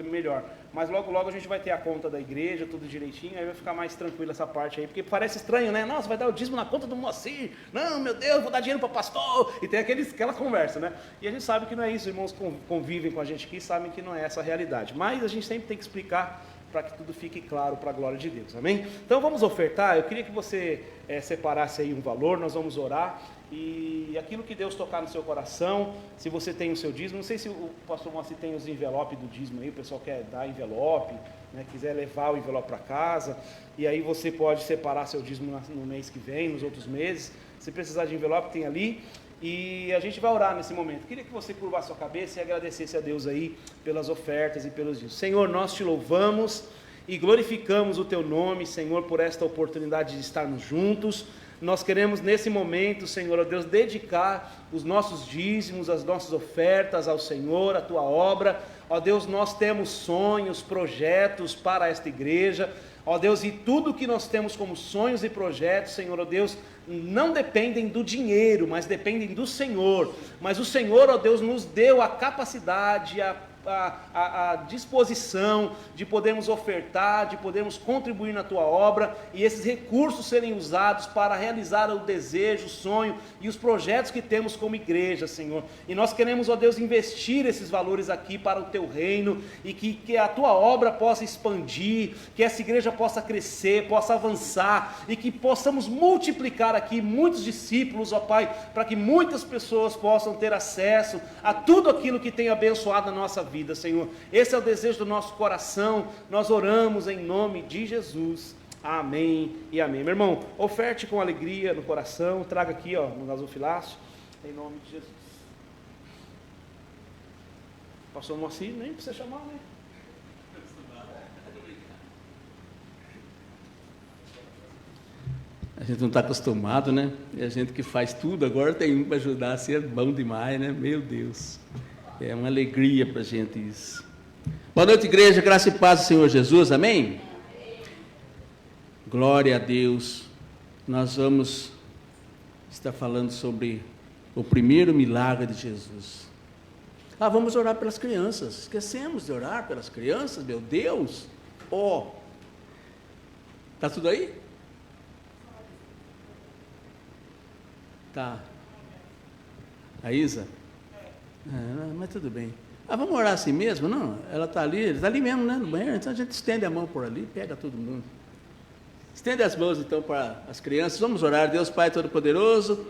melhor. Mas logo, logo a gente vai ter a conta da igreja, tudo direitinho, aí vai ficar mais tranquilo essa parte aí, porque parece estranho, né? Nossa, vai dar o dízimo na conta do Moacir, não, meu Deus, vou dar dinheiro para pastor, e tem aquela conversa, né? E a gente sabe que não é isso, irmãos convivem com a gente aqui e sabem que não é essa a realidade, mas a gente sempre tem que explicar para que tudo fique claro para a glória de Deus, amém? Então vamos ofertar, eu queria que você separasse aí um valor, nós vamos orar, e aquilo que Deus tocar no seu coração, se você tem o seu dízimo, não sei se o pastor Moacir tem os envelopes do dízimo aí, o pessoal quer dar envelope, né, quiser levar o envelope para casa, e aí você pode separar seu dízimo no mês que vem, nos outros meses, se precisar de envelope tem ali, e a gente vai orar nesse momento. Queria que você curvasse sua cabeça e agradecesse a Deus aí pelas ofertas e pelos dízimos. Senhor, nós te louvamos e glorificamos o teu nome, Senhor, por esta oportunidade de estarmos juntos. Nós queremos nesse momento, Senhor, ó Deus, dedicar os nossos dízimos, as nossas ofertas ao Senhor, a tua obra. Ó Deus, nós temos sonhos, projetos para esta igreja. Ó Deus, e tudo que nós temos como sonhos e projetos, Senhor, ó Deus, não dependem do dinheiro, mas dependem do Senhor. Mas o Senhor, ó Deus, nos deu a capacidade, a disposição de podermos ofertar, de podermos contribuir na tua obra, e esses recursos serem usados para realizar o desejo, o sonho e os projetos que temos como igreja, Senhor. E nós queremos, ó Deus, investir esses valores aqui para o teu reino, e que a tua obra possa expandir, que essa igreja possa crescer, possa avançar, e que possamos multiplicar aqui muitos discípulos, ó Pai, para que muitas pessoas possam ter acesso a tudo aquilo que tem abençoado a nossa vida, Senhor. Esse é o desejo do nosso coração. Nós oramos em nome de Jesus. Amém e amém. Meu irmão, oferte com alegria no coração, traga aqui, ó, no gasofilácio, em nome de Jesus. Pastor Moacir, nem precisa chamar, né? A gente não está acostumado, né? E a gente que faz tudo, agora tem um para ajudar, assim é bom demais, né? Meu Deus, é uma alegria para a gente isso. Boa noite, igreja, graça e paz do Senhor Jesus, amém? Glória a Deus. Nós vamos estar falando sobre o primeiro milagre de Jesus. Vamos orar pelas crianças. Esquecemos de orar pelas crianças, meu Deus. Tá tudo aí? Tá. A Isa? Mas tudo bem. Vamos orar assim mesmo? Não, ela está ali mesmo, né, no banheiro. Então a gente estende a mão por ali, pega todo mundo. Estende as mãos então para as crianças. Vamos orar. Deus Pai Todo-Poderoso,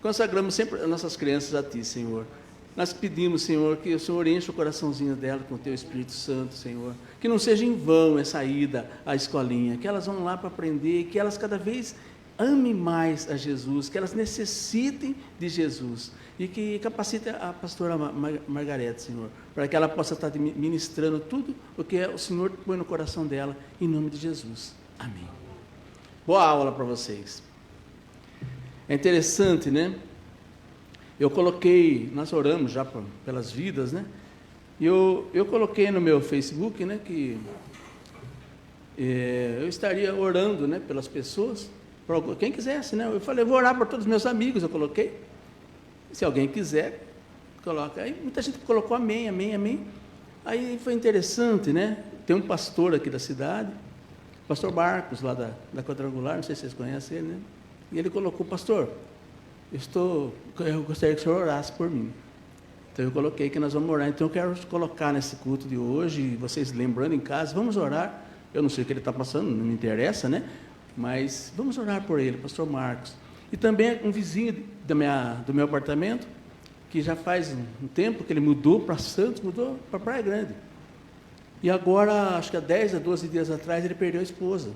consagramos sempre as nossas crianças a Ti, Senhor. Nós pedimos, Senhor, que o Senhor enche o coraçãozinho dela com o Teu Espírito Santo, Senhor. Que não seja em vão essa ida à escolinha, que elas vão lá para aprender, que elas cada vez amem mais a Jesus, que elas necessitem de Jesus, e que capacite a pastora Margarete, Senhor, para que ela possa estar ministrando tudo o que o Senhor põe no coração dela, em nome de Jesus. Amém. Boa aula para vocês. É interessante, né? Nós oramos já pelas vidas, né? E eu coloquei no meu Facebook, né, que eu estaria orando, né, pelas pessoas, quem quisesse, né? Eu falei, vou orar por todos os meus amigos, eu coloquei. Se alguém quiser, coloca. Aí muita gente colocou amém, amém, amém. Aí foi interessante, né? Tem um pastor aqui da cidade, pastor Marcos, lá da Quadrangular, não sei se vocês conhecem ele, né? E ele colocou, pastor, eu gostaria que o senhor orasse por mim. Então eu coloquei que nós vamos orar. Então eu quero colocar nesse culto de hoje, vocês lembrando em casa, vamos orar. Eu não sei o que ele está passando, não me interessa, né? Mas vamos orar por ele, pastor Marcos. E também um vizinho do meu apartamento, que já faz um tempo que ele mudou para Santos, mudou para Praia Grande. E agora, acho que há 10 a 12 dias atrás, ele perdeu a esposa.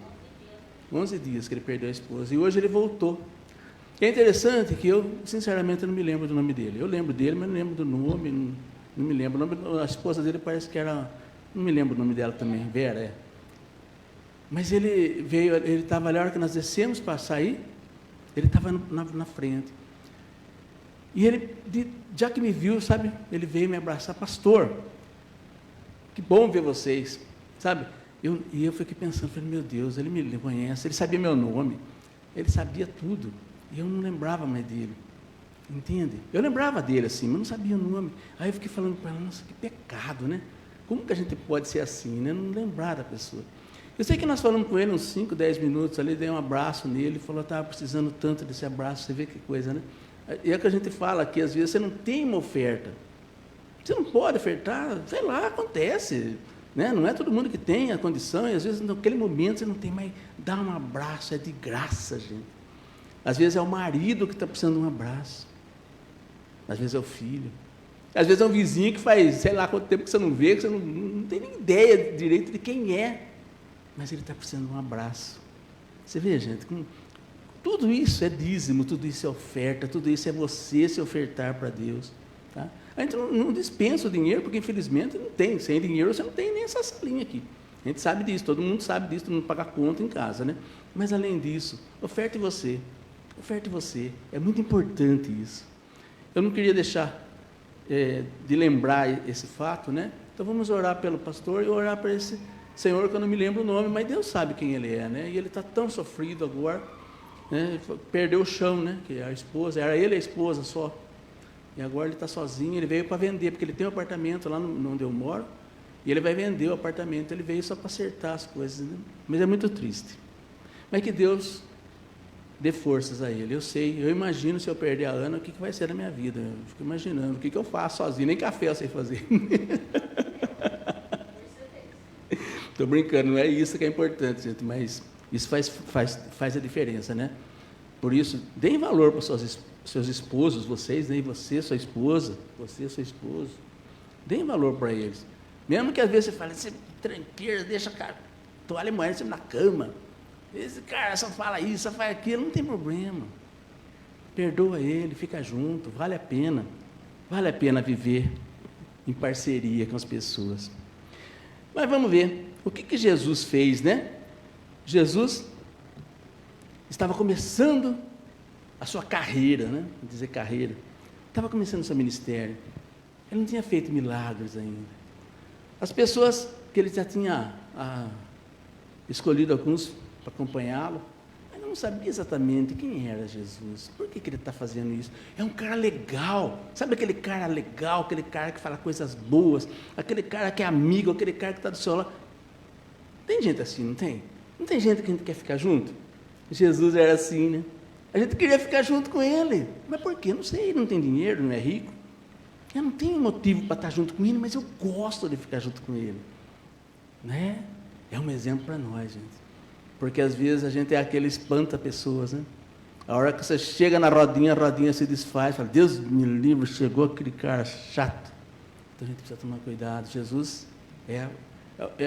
11 dias que ele perdeu a esposa. E hoje ele voltou. É interessante que eu, sinceramente, não me lembro do nome dele. Eu lembro dele, mas não lembro do nome, não me lembro. A esposa dele parece que era... Não me lembro o nome dela também, Vera, é. Mas ele estava ali, a hora que nós descemos para sair, ele estava na frente. E ele, já que me viu, sabe, ele veio me abraçar, pastor, que bom ver vocês, sabe? E eu fiquei pensando, falei, meu Deus, ele me conhece, ele sabia meu nome, ele sabia tudo, e eu não lembrava mais dele, entende? Eu lembrava dele assim, mas não sabia o nome. Aí eu fiquei falando para ela, nossa, que pecado, né? Como que a gente pode ser assim, né? Não lembrar da pessoa. Eu sei que nós falamos com ele uns 5, 10 minutos ali, dei um abraço nele, ele falou, estava precisando tanto desse abraço, você vê que coisa, né? E é o que a gente fala aqui, às vezes você não tem uma oferta. Você não pode ofertar, sei lá, acontece. Né? Não é todo mundo que tem a condição, e às vezes naquele momento você não tem mais. Dá um abraço, é de graça, gente. Às vezes é o marido que está precisando de um abraço. Às vezes é o filho. Às vezes é um vizinho que faz, sei lá quanto tempo que você não vê, que você não tem nem ideia direito de quem é. Mas ele está precisando de um abraço. Você vê, gente, tudo isso é dízimo, tudo isso é oferta, tudo isso é você se ofertar para Deus. Tá? A gente não dispensa o dinheiro, porque infelizmente não tem. Sem dinheiro você não tem nem essa salinha aqui. A gente sabe disso, todo mundo sabe disso, todo mundo paga conta em casa, né? Mas além disso, oferte você. Oferte você. É muito importante isso. Eu não queria deixar de lembrar esse fato, né? Então vamos orar pelo pastor e orar para esse senhor que eu não me lembro o nome, mas Deus sabe quem ele é, né? E ele está tão sofrido agora, né? Perdeu o chão, né? Que a esposa, era ele e a esposa só. E agora ele está sozinho, ele veio para vender, porque ele tem um apartamento lá onde eu moro, e ele vai vender o apartamento, ele veio só para acertar as coisas, né? Mas é muito triste. Mas que Deus dê forças a ele. Eu sei, eu imagino se eu perder a Ana, o que vai ser na minha vida. Eu fico imaginando, o que eu faço sozinho, nem café eu sei fazer. Estou brincando, não é isso que é importante, gente, mas isso faz a diferença, né? Por isso, deem valor para os seus esposos, vocês, né? Você, sua esposa, você, seu esposo. Deem valor para eles. Mesmo que às vezes você fale, você tranqueira, deixa a toalha moeda na cama. Esse cara só fala isso, só faz aquilo, não tem problema. Perdoa ele, fica junto, vale a pena. Vale a pena viver em parceria com as pessoas. Mas vamos ver, o que Jesus fez, né? Jesus estava começando a sua carreira, né? Vou dizer carreira. Estava começando o seu ministério. Ele não tinha feito milagres ainda. As pessoas que ele já tinha escolhido alguns para acompanhá-lo, mas não sabia exatamente quem era Jesus. Por que ele está fazendo isso? É um cara legal. Sabe aquele cara legal, aquele cara que fala coisas boas, aquele cara que é amigo, aquele cara que está do seu lado. Tem gente assim, não tem? Não tem gente que a gente quer ficar junto? Jesus era assim, né? A gente queria ficar junto com ele. Mas por quê? Não sei, não tem dinheiro, não é rico. Eu não tenho motivo para estar junto com ele, mas eu gosto de ficar junto com ele. Né? É um exemplo para nós, gente. Porque às vezes a gente é aquele espanta pessoas, né? A hora que você chega na rodinha, a rodinha se desfaz, fala, Deus me livre, chegou aquele cara chato. Então a gente precisa tomar cuidado. Jesus é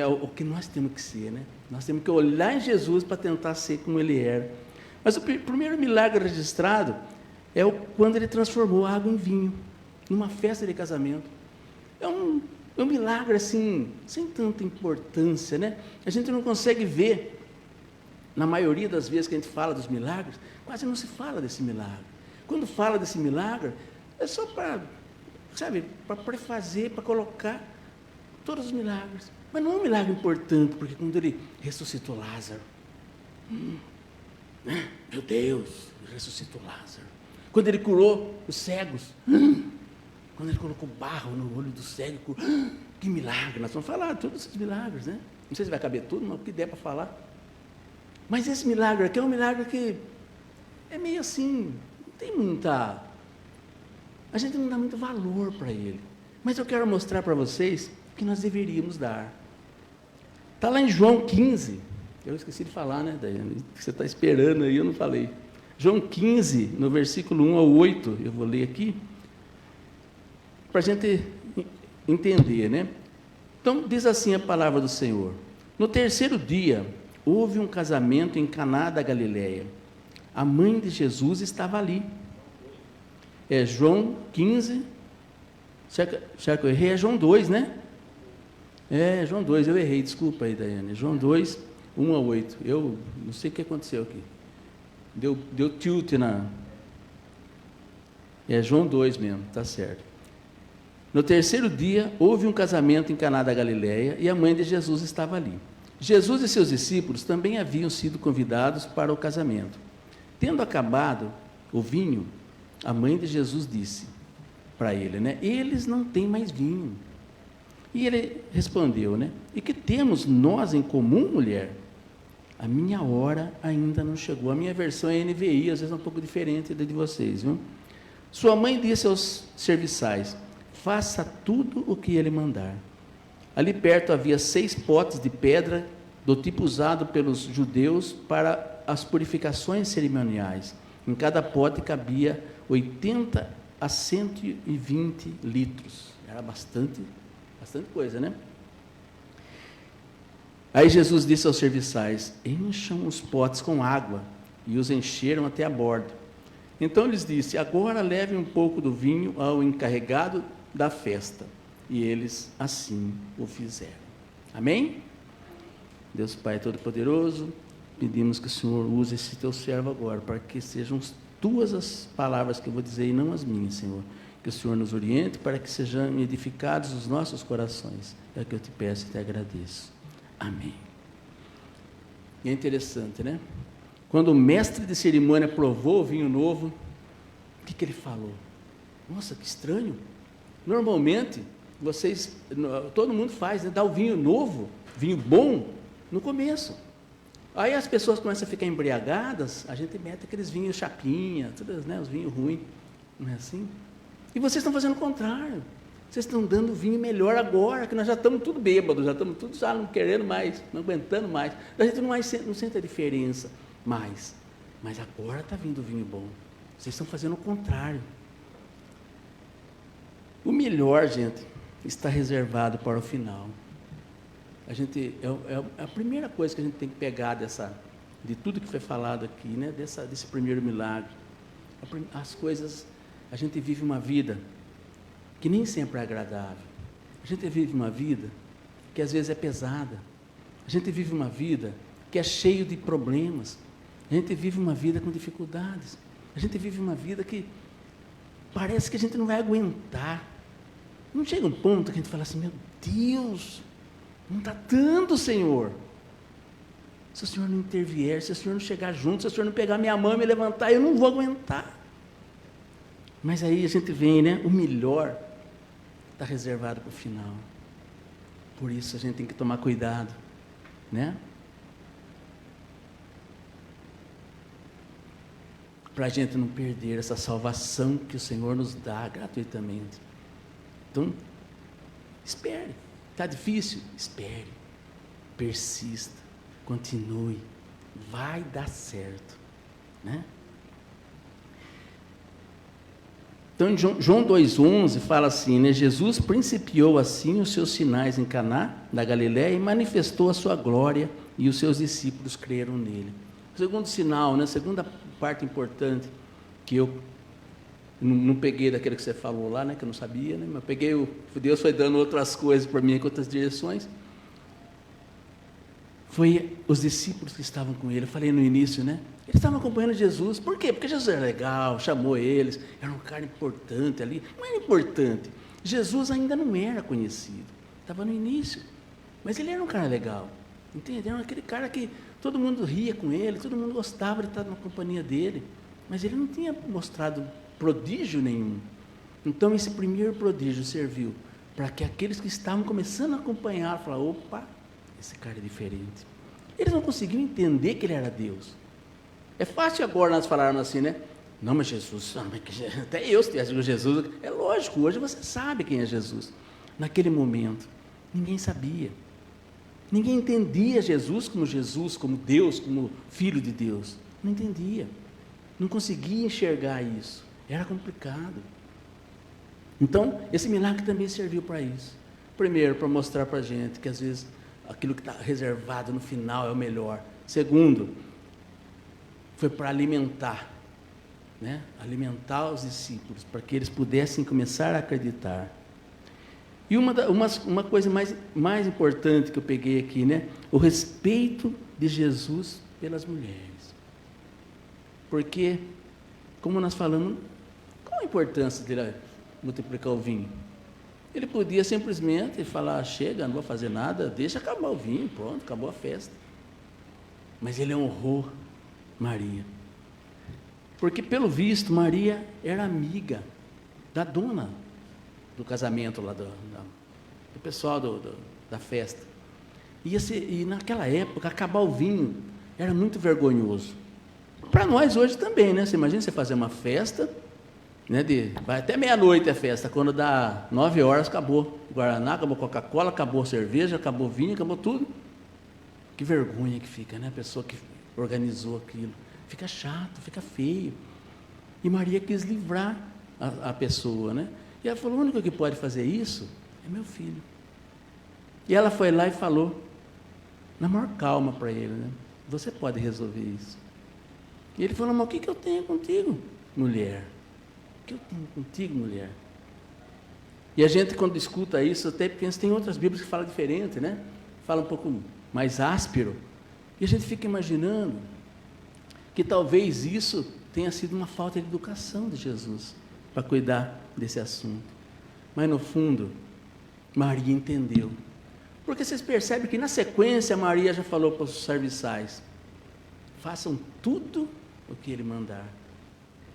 o que nós temos que ser, né? Nós temos que olhar em Jesus para tentar ser como ele era. Mas o primeiro milagre registrado é quando ele transformou a água em vinho, numa festa de casamento. É um milagre assim, sem tanta importância, né? A gente não consegue ver, na maioria das vezes que a gente fala dos milagres, quase não se fala desse milagre. Quando fala desse milagre, é só para, sabe, para prefazer, para colocar todos os milagres. Mas não é um milagre importante, porque quando ele ressuscitou Lázaro, meu Deus, ressuscitou Lázaro. Quando ele curou os cegos, quando ele colocou barro no olho do cego, que milagre. Nós vamos falar de todos esses milagres, né? Não sei se vai caber tudo, mas o que der para falar. Mas esse milagre aqui é um milagre que é meio assim, não tem muita... A gente não dá muito valor para ele. Mas eu quero mostrar para vocês que nós deveríamos dar. Está lá em João 15, eu esqueci de falar, né, Daiane? Você está esperando aí, eu não falei. João 15, no versículo 1 ao 8, eu vou ler aqui, para a gente entender, né? Então, diz assim a palavra do Senhor. No terceiro dia, houve um casamento em Caná da Galileia. A mãe de Jesus estava ali. É João 15, será que eu errei? É João 2, né? É, João 2, eu errei, desculpa aí, Daiane. João 2, 1 a 8. Eu não sei o que aconteceu aqui. Deu tilt na... É João 2 mesmo, está certo. No terceiro dia, houve um casamento em Caná da Galileia e a mãe de Jesus estava ali. Jesus e seus discípulos também haviam sido convidados para o casamento. Tendo acabado o vinho, a mãe de Jesus disse para ele, né? Eles não têm mais vinho. E ele respondeu, né? E que temos nós em comum, mulher? A minha hora ainda não chegou. A minha versão é NVI, às vezes é um pouco diferente da de vocês, viu? Sua mãe disse aos serviçais: faça tudo o que ele mandar. Ali perto havia 6 potes de pedra, do tipo usado pelos judeus para as purificações cerimoniais. Em cada pote cabia 80 a 120 litros. Era bastante coisa, né? Aí Jesus disse aos serviçais: encham os potes com água, e os encheram até a borda. Então lhes disse: agora levem um pouco do vinho ao encarregado da festa. E eles assim o fizeram. Amém? Deus Pai Todo-Poderoso, pedimos que o Senhor use esse teu servo agora, para que sejam tuas as palavras que eu vou dizer e não as minhas, Senhor. Que o Senhor nos oriente para que sejam edificados os nossos corações. É o que eu te peço e te agradeço. Amém. E é interessante, né? Quando o mestre de cerimônia provou o vinho novo, o que ele falou? Nossa, que estranho. Normalmente, todo mundo faz, né? Dá o vinho novo, vinho bom, no começo. Aí as pessoas começam a ficar embriagadas, a gente mete aqueles vinhos chapinha, todos, né? Os vinhos ruins, não é assim? E vocês estão fazendo o contrário. Vocês estão dando vinho melhor agora, que nós já estamos tudo bêbados, já estamos tudo já não querendo mais, não aguentando mais. A gente não sente a diferença mais. Mas agora está vindo vinho bom. Vocês estão fazendo o contrário. O melhor, gente, está reservado para o final. É a primeira coisa que a gente tem que pegar de tudo que foi falado aqui, né? Desse primeiro milagre. As coisas, a gente vive uma vida que nem sempre é agradável. A gente vive uma vida que às vezes é pesada. A gente vive uma vida que é cheio de problemas. A gente vive uma vida com dificuldades. A gente vive uma vida que parece que a gente não vai aguentar. Não chega um ponto que a gente fala assim: meu Deus, não está dando, Senhor. Se o Senhor não intervier, se o Senhor não chegar junto, se o Senhor não pegar minha mão e me levantar, eu não vou aguentar. Mas aí a gente vem, né? O melhor está reservado para o final. Por isso a gente tem que tomar cuidado, né? Para a gente não perder essa salvação que o Senhor nos dá gratuitamente. Então, espere. Está difícil? Espere. Persista. Continue. Vai dar certo, né? Então, João 2,11 fala assim, né? Jesus principiou assim os seus sinais em Caná da Galiléia e manifestou a sua glória, e os seus discípulos creram nele. O segundo sinal, né? A segunda parte importante, que eu não peguei daquele que você falou lá, né? Que eu não sabia, né? Mas peguei, Deus foi dando outras coisas para mim em outras direções. Foi os discípulos que estavam com ele. Eu falei no início, né? Eles estavam acompanhando Jesus. Por quê? Porque Jesus era legal, chamou eles, era um cara importante ali. Não era importante. Jesus ainda não era conhecido. Estava no início. Mas ele era um cara legal. Entende? Era aquele cara que todo mundo ria com ele, todo mundo gostava de estar na companhia dele. Mas ele não tinha mostrado prodígio nenhum. Então esse primeiro prodígio serviu para que aqueles que estavam começando a acompanhar, falaram: opa, esse cara é diferente. Eles não conseguiam entender que ele era Deus. É fácil agora nós falarmos assim, né? Não, mas Jesus, até eu se tivesse com Jesus, é lógico, hoje você sabe quem é Jesus. Naquele momento, ninguém sabia. Ninguém entendia Jesus, como Deus, como Filho de Deus. Não entendia. Não conseguia enxergar isso. Era complicado. Então, esse milagre também serviu para isso. Primeiro, para mostrar para a gente que às vezes aquilo que está reservado no final é o melhor. Segundo, foi para alimentar, né? Alimentar os discípulos, para que eles pudessem começar a acreditar. E uma coisa mais importante que eu peguei aqui, né? O respeito de Jesus pelas mulheres. Porque, como nós falamos, qual a importância dele multiplicar o vinho? Ele podia simplesmente falar: chega, não vou fazer nada, deixa acabar o vinho, pronto, acabou a festa. Mas ele honrou Maria. Porque, pelo visto, Maria era amiga da dona do casamento lá do o pessoal da festa. E naquela época, acabar o vinho era muito vergonhoso. Para nós hoje também, né? Você imagina você fazer uma festa, né? Vai até meia-noite a festa, quando dá 9 horas, acabou Guaraná, acabou Coca-Cola, acabou cerveja, acabou vinho, acabou tudo. Que vergonha que fica, né? A pessoa que organizou aquilo. Fica chato, fica feio. E Maria quis livrar a pessoa, né? E ela falou, o único que pode fazer isso é meu filho. E ela foi lá e falou, na maior calma para ele, né? Você pode resolver isso. E ele falou, mas o que eu tenho contigo, mulher? O que eu tenho contigo, mulher? E a gente, quando escuta isso, até pensa, tem outras Bíblias que falam diferente, né? Fala um pouco mais áspero. E a gente fica imaginando que talvez isso tenha sido uma falta de educação de Jesus para cuidar desse assunto. Mas, no fundo, Maria entendeu. Porque vocês percebem que, na sequência, Maria já falou para os serviçais, façam tudo o que ele mandar.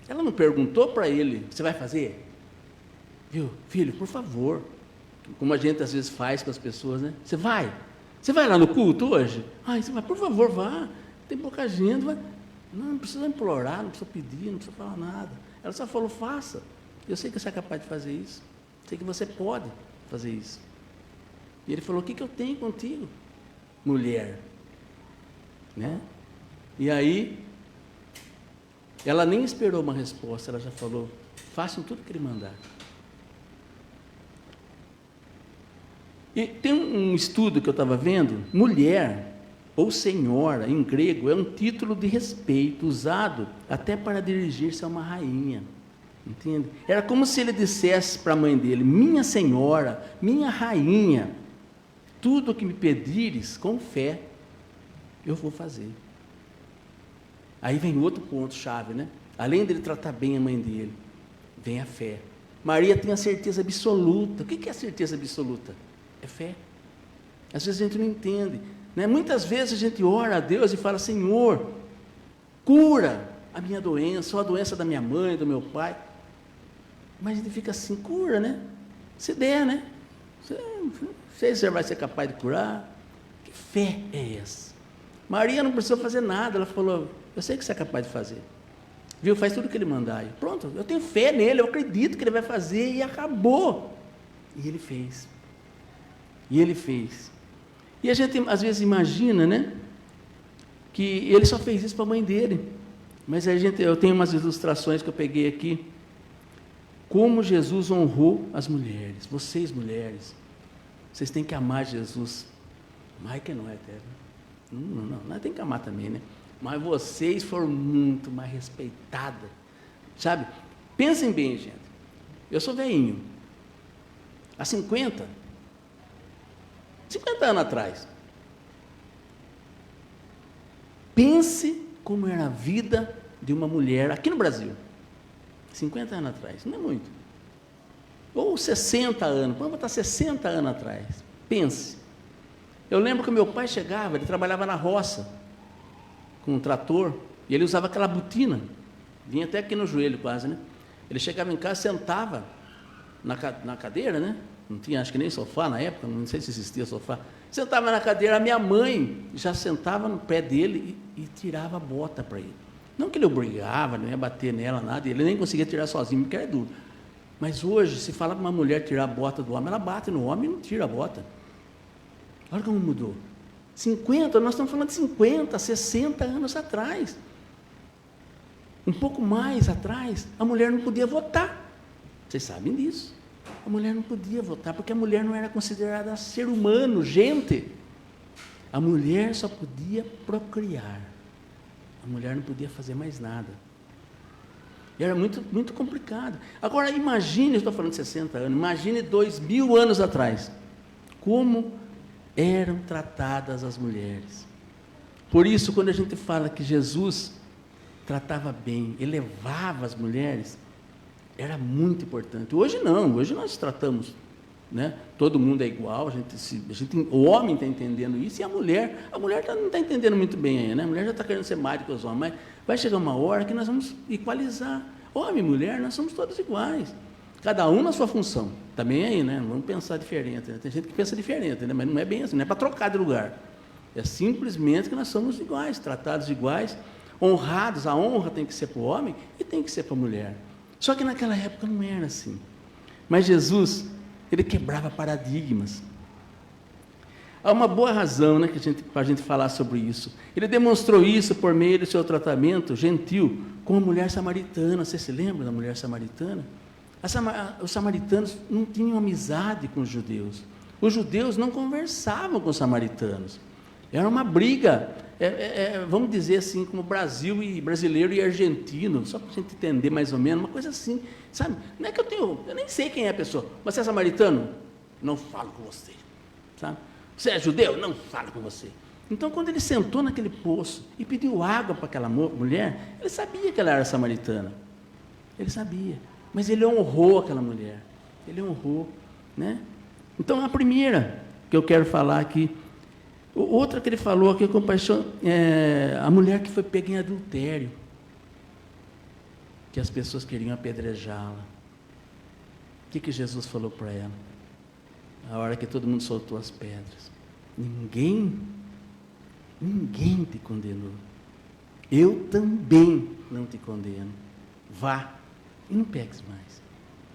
Ela não perguntou para ele, você vai fazer? Viu, filho, por favor. Como a gente às vezes faz com as pessoas, né? Você vai lá no culto hoje? Você vai, por favor, vá. Tem pouca gente, vai. Não precisa implorar, não precisa pedir, não precisa falar nada. Ela só falou, faça. Eu sei que você é capaz de fazer isso. Sei que você pode fazer isso. E ele falou, o que eu tenho contigo, mulher? Né? E aí, ela nem esperou uma resposta, ela já falou, façam tudo o que ele mandar. E tem um estudo que eu estava vendo, mulher ou senhora, em grego, é um título de respeito, usado até para dirigir-se a uma rainha, entende? Era como se ele dissesse para a mãe dele, minha senhora, minha rainha, tudo o que me pedires, com fé, eu vou fazer. Aí vem outro ponto-chave, né? Além dele tratar bem a mãe dele, vem a fé. Maria tem a certeza absoluta. O que é a certeza absoluta? É fé. Às vezes a gente não entende, né? Muitas vezes a gente ora a Deus e fala, Senhor, cura a minha doença, ou a doença da minha mãe, do meu pai. Mas a gente fica assim, cura, né? Se der, né? Sei se você vai ser capaz de curar. Que fé é essa? Maria não precisou fazer nada, ela falou, eu sei que você é capaz de fazer. Viu? Faz tudo o que ele mandar. Pronto, eu tenho fé nele, eu acredito que ele vai fazer, e acabou. E ele fez. E ele fez. E a gente às vezes imagina, né, que ele só fez isso para a mãe dele. Mas eu tenho umas ilustrações que eu peguei aqui. Como Jesus honrou as mulheres. Vocês, mulheres, vocês têm que amar Jesus. Mais que não é eterno. Não, tem que amar também, né? Mas vocês foram muito mais respeitadas. Sabe? Pensem bem, gente. Eu sou velhinho. Há 50 anos atrás. Pense como era a vida de uma mulher aqui no Brasil. 50 anos atrás, não é muito. Ou 60 anos, vamos botar 60 anos atrás. Pense. Eu lembro que o meu pai chegava, ele trabalhava na roça, com um trator, e ele usava aquela botina, vinha até aqui no joelho quase, né? Ele chegava em casa, sentava na cadeira, né? Não tinha, acho que nem sofá na época, não sei se existia sofá. Sentava na cadeira, a minha mãe já sentava no pé dele e tirava a bota para ele. Não que ele obrigava, não ia bater nela, nada, ele nem conseguia tirar sozinho, porque era duro. Mas hoje, se fala para uma mulher tirar a bota do homem, ela bate no homem e não tira a bota. Olha como mudou. 50, nós estamos falando de 50, 60 anos atrás. Um pouco mais atrás, a mulher não podia votar. Vocês sabem disso. A mulher não podia votar, porque a mulher não era considerada ser humano, gente. A mulher só podia procriar. A mulher não podia fazer mais nada. E era muito, muito complicado. Agora, imagine, eu estou falando de 60 anos, imagine 2000 anos atrás. Como eram tratadas as mulheres. Por isso, quando a gente fala que Jesus tratava bem, elevava as mulheres, era muito importante. Hoje não, hoje nós tratamos, né? Todo mundo é igual, o homem está entendendo isso, e a mulher não está entendendo muito bem ainda, né? A mulher já está querendo ser mais do que os homens, mas vai chegar uma hora que nós vamos equalizar. Homem e mulher, nós somos todos iguais. Cada um na sua função. Também aí, né? Vamos pensar diferente. Né? Tem gente que pensa diferente, né? Mas não é bem assim, não é para trocar de lugar. É simplesmente que nós somos iguais, tratados iguais, honrados. A honra tem que ser para o homem e tem que ser para a mulher. Só que naquela época não era assim. Mas Jesus, ele quebrava paradigmas. Há uma boa razão, né, para a gente falar sobre isso. Ele demonstrou isso por meio do seu tratamento gentil com a mulher samaritana. Você se lembra da mulher samaritana? Os samaritanos não tinham amizade com os judeus. Os judeus não conversavam com os samaritanos. Era uma briga, vamos dizer assim, como Brasil e brasileiro e argentino, só para a gente entender mais ou menos, uma coisa assim, sabe? Não é que eu nem sei quem é a pessoa. Você é samaritano? Não falo com você, sabe? Você é judeu? Não falo com você. Então, quando ele sentou naquele poço e pediu água para aquela mulher, ele sabia que ela era samaritana. Ele sabia. Mas ele honrou aquela mulher. Ele honrou, né? Então, a primeira que eu quero falar aqui, outra que ele falou aqui, compaixão, a mulher que foi pega em adultério, que as pessoas queriam apedrejá-la. O que Jesus falou para ela? A hora que todo mundo soltou as pedras. Ninguém te condenou. Eu também não te condeno. Vá e não pegues mais.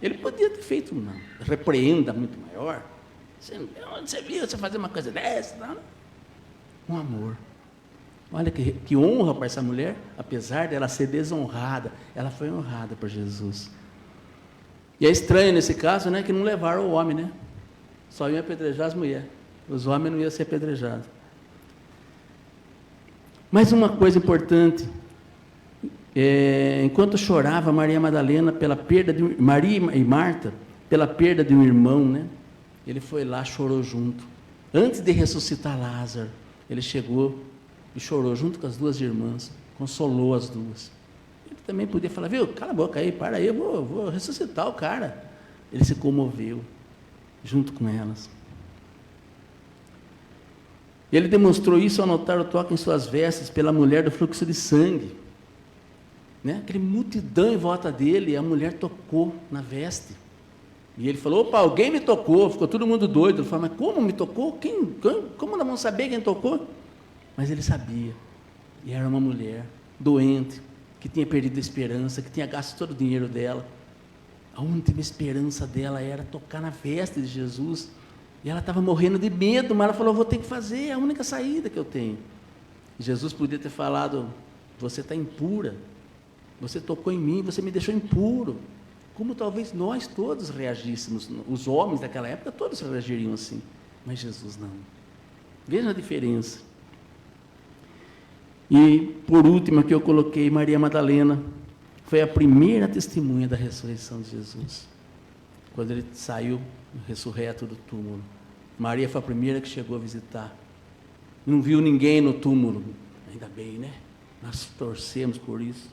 Ele podia ter feito uma repreenda muito maior. Você viu você fazer uma coisa dessa? Não? Um amor. Olha que honra para essa mulher, apesar dela ser desonrada, ela foi honrada por Jesus. E é estranho nesse caso, né, que não levaram o homem, né? Só iam apedrejar as mulheres. Os homens não iam ser apedrejados. Mas uma coisa importante, enquanto chorava Maria Madalena pela perda de Maria e Marta, pela perda de um irmão, né? Ele foi lá, chorou junto. Antes de ressuscitar Lázaro, ele chegou e chorou junto com as duas irmãs, consolou as duas. Ele também podia falar, viu, cala a boca aí, para aí, eu vou ressuscitar o cara. Ele se comoveu junto com elas. Ele demonstrou isso ao notar o toque em suas vestes pela mulher do fluxo de sangue. Né? Aquele multidão em volta dele, a mulher tocou na veste. E ele falou, opa, alguém me tocou, ficou todo mundo doido. Ele falou, mas como me tocou? Como nós vamos saber quem tocou? Mas ele sabia. E era uma mulher doente, que tinha perdido a esperança, que tinha gasto todo o dinheiro dela. A última esperança dela era tocar na veste de Jesus. E ela estava morrendo de medo, mas ela falou, vou ter que fazer, é a única saída que eu tenho. E Jesus podia ter falado, você está impura, você tocou em mim, você me deixou impuro. Como talvez nós todos reagíssemos, os homens daquela época, todos reagiriam assim. Mas Jesus não. Veja a diferença. E, por último, que eu coloquei, Maria Madalena, foi a primeira testemunha da ressurreição de Jesus. Quando ele saiu ressurreto do túmulo. Maria foi a primeira que chegou a visitar. Não viu ninguém no túmulo. Ainda bem, né? Nós torcemos por isso.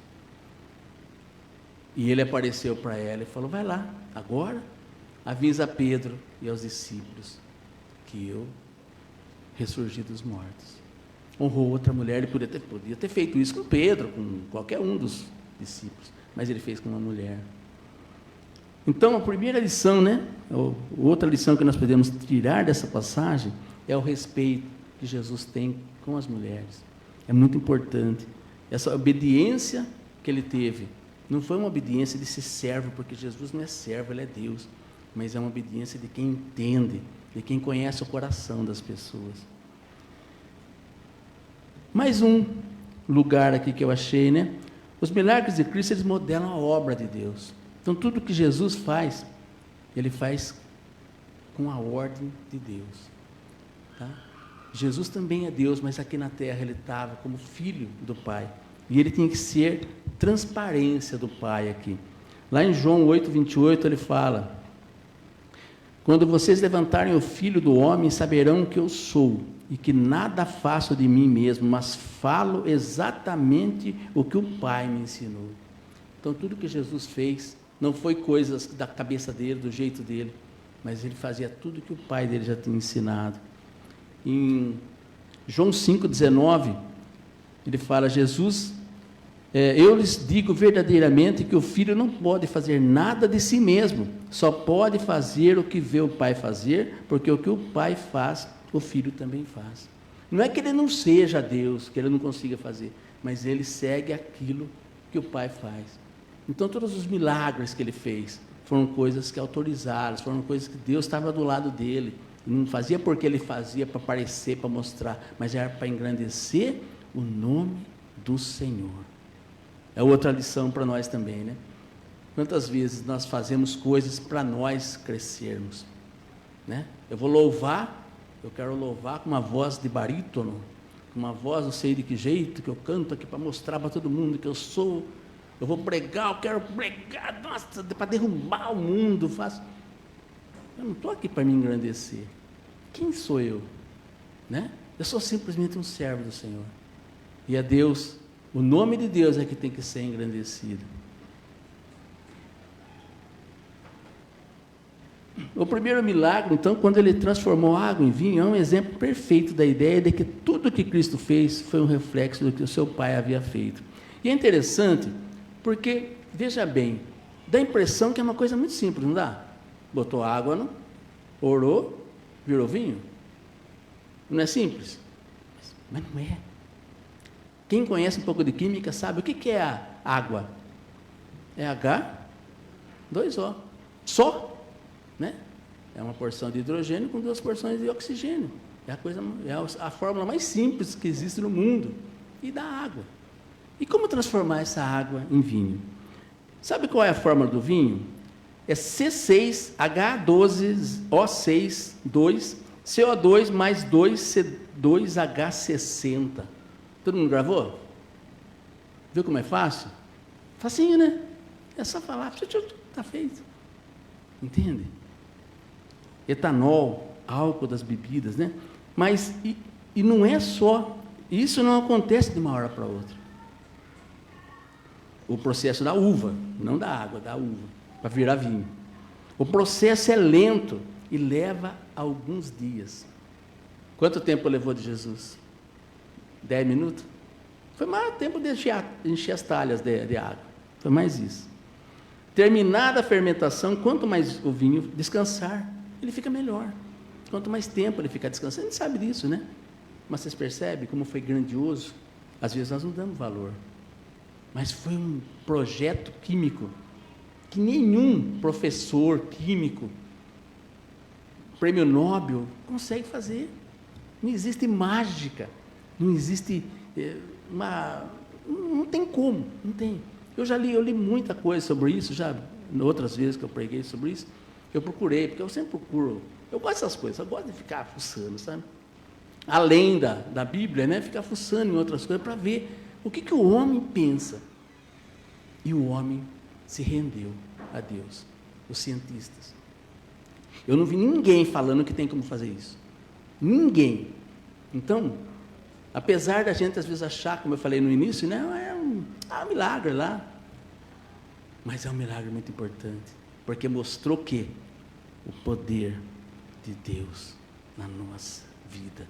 E ele apareceu para ela e falou, vai lá, agora avisa a Pedro e aos discípulos que eu ressurgi dos mortos. Honrou outra mulher, ele podia ter feito isso com Pedro, com qualquer um dos discípulos, mas ele fez com uma mulher. Então, a primeira lição, né, outra lição que nós podemos tirar dessa passagem é o respeito que Jesus tem com as mulheres. É muito importante. Essa obediência que ele teve, não foi uma obediência de ser servo, porque Jesus não é servo, ele é Deus, mas é uma obediência de quem entende, de quem conhece o coração das pessoas. Mais um lugar aqui que eu achei, né? Os milagres de Cristo, eles modelam a obra de Deus. Então, tudo que Jesus faz, ele faz com a ordem de Deus. Tá? Jesus também é Deus, mas aqui na terra ele estava como filho do Pai. E ele tinha que ser transparência do Pai aqui. Lá em João 8:28 ele fala, quando vocês levantarem o Filho do Homem, saberão que eu sou, e que nada faço de mim mesmo, mas falo exatamente o que o Pai me ensinou. Então, tudo que Jesus fez, não foi coisas da cabeça dele, do jeito dele, mas ele fazia tudo que o Pai dele já tinha ensinado. Em João 5:19, ele fala, Jesus eu lhes digo verdadeiramente que o filho não pode fazer nada de si mesmo, só pode fazer o que vê o pai fazer, porque o que o pai faz, o filho também faz. Não é que ele não seja Deus, que ele não consiga fazer, mas ele segue aquilo que o pai faz. Então todos os milagres que ele fez foram coisas que autorizaram, foram coisas que Deus estava do lado dele. Não fazia porque ele fazia para aparecer, para mostrar, mas era para engrandecer o nome do Senhor. É outra lição para nós também, né? Quantas vezes nós fazemos coisas para nós crescermos, né? Eu vou louvar, eu quero louvar com uma voz de barítono, com uma voz, não sei de que jeito, que eu canto aqui para mostrar para todo mundo que eu sou. Eu vou pregar, eu quero pregar, nossa, para derrubar o mundo. Eu não estou aqui para me engrandecer. Quem sou eu? Né? Eu sou simplesmente um servo do Senhor. E é Deus, o nome de Deus é que tem que ser engrandecido. O primeiro milagre, então, quando ele transformou água em vinho, é um exemplo perfeito da ideia de que tudo que Cristo fez foi um reflexo do que o seu Pai havia feito. E é interessante, porque, veja bem, dá a impressão que é uma coisa muito simples, não dá? Botou água, orou, virou vinho. Não é simples? Mas não é. Quem conhece um pouco de química sabe o que é a água. É H2O. Só. Né? É uma porção de hidrogênio com 2 porções de oxigênio. É a fórmula mais simples que existe no mundo. E da água. E como transformar essa água em vinho? Sabe qual é a fórmula do vinho? É C6H12O6 2 CO2 mais 2C2H60. Todo mundo gravou? Viu como é fácil? Facinho, né? É só falar, está feito. Entende? Etanol, álcool das bebidas, né? Mas, e não é só, isso não acontece de uma hora para outra. O processo da uva, não da água, da uva, para virar vinho. O processo é lento e leva alguns dias. Quanto tempo levou de Jesus? 10 minutos? Foi mais tempo de encher as talhas de água. Foi mais isso. Terminada a fermentação, quanto mais o vinho descansar, ele fica melhor. Quanto mais tempo ele ficar descansando, a gente sabe disso, né? Mas vocês percebem como foi grandioso? Às vezes nós não damos valor. Mas foi um projeto químico que nenhum professor químico, prêmio Nobel, consegue fazer. Não existe mágica, não existe não tem como, não tem. Eu li muita coisa sobre isso, já outras vezes que eu preguei sobre isso, eu procurei, porque eu sempre procuro, eu gosto dessas coisas, eu gosto de ficar fuçando, sabe? Além da Bíblia, né? Ficar fuçando em outras coisas para ver o que o homem pensa. E o homem se rendeu a Deus, os cientistas. Eu não vi ninguém falando que tem como fazer isso. Ninguém. Então, apesar da gente às vezes achar, como eu falei no início, né, é um milagre lá. Mas é um milagre muito importante, porque mostrou que o poder de Deus na nossa vida.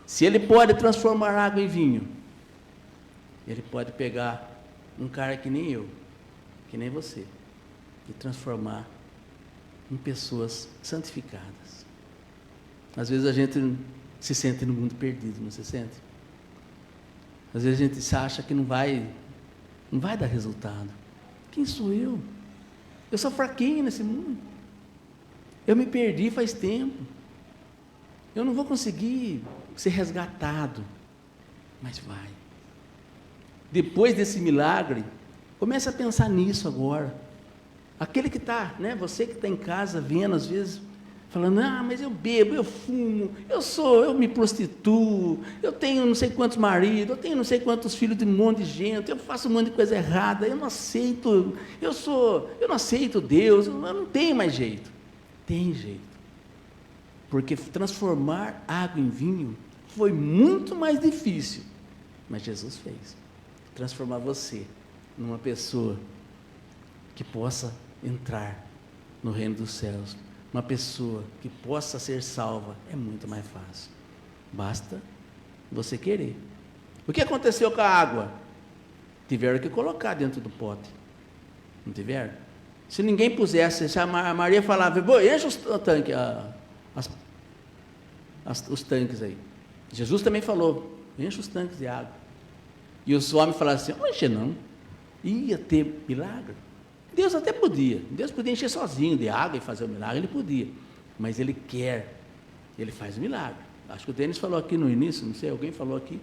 Se Ele pode transformar água em vinho, Ele pode pegar um cara que nem eu, que nem você, e transformar em pessoas santificadas. Às vezes a gente se sente no mundo perdido, não se sente? Às vezes a gente se acha que não vai dar resultado. Quem sou eu? Eu sou fraquinho nesse mundo. Eu me perdi faz tempo. Eu não vou conseguir ser resgatado. Mas vai. Depois desse milagre, comece a pensar nisso agora. Aquele que está, né, você que está em casa vendo, às vezes, falando, mas eu bebo, eu fumo, eu me prostituo, eu tenho não sei quantos maridos, eu tenho não sei quantos filhos de um monte de gente, eu faço um monte de coisa errada, eu não aceito Deus, eu não tenho mais jeito. Tem jeito. Porque transformar água em vinho foi muito mais difícil, mas Jesus fez. Transformar você numa pessoa que possa entrar no reino dos céus, uma pessoa que possa ser salva, é muito mais fácil. Basta você querer. O que aconteceu com a água? Tiveram que colocar dentro do pote. Não tiveram? Se ninguém pusesse, se a Maria falava, enche os tanques, os tanques aí. Jesus também falou, enche os tanques de água. E os homens falaram assim, não encher não. Ia ter milagre. Deus até podia. Deus podia encher sozinho de água e fazer o milagre, ele podia. Mas ele quer, ele faz o milagre. Acho que o Denis falou aqui no início, não sei, alguém falou aqui,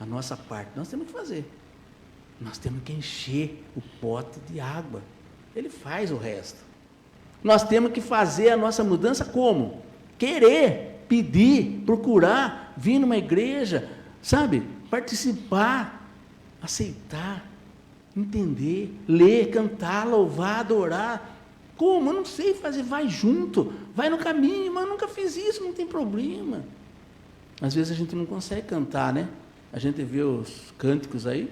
a nossa parte, nós temos que fazer. Nós temos que encher o pote de água. Ele faz o resto. Nós temos que fazer a nossa mudança como? Querer, pedir, procurar, vir numa igreja, sabe? Participar, aceitar, entender, ler, cantar, louvar, adorar. Como? Eu não sei fazer, vai junto, vai no caminho, mas eu nunca fiz isso, não tem problema. Às vezes a gente não consegue cantar, né? A gente vê os cânticos aí,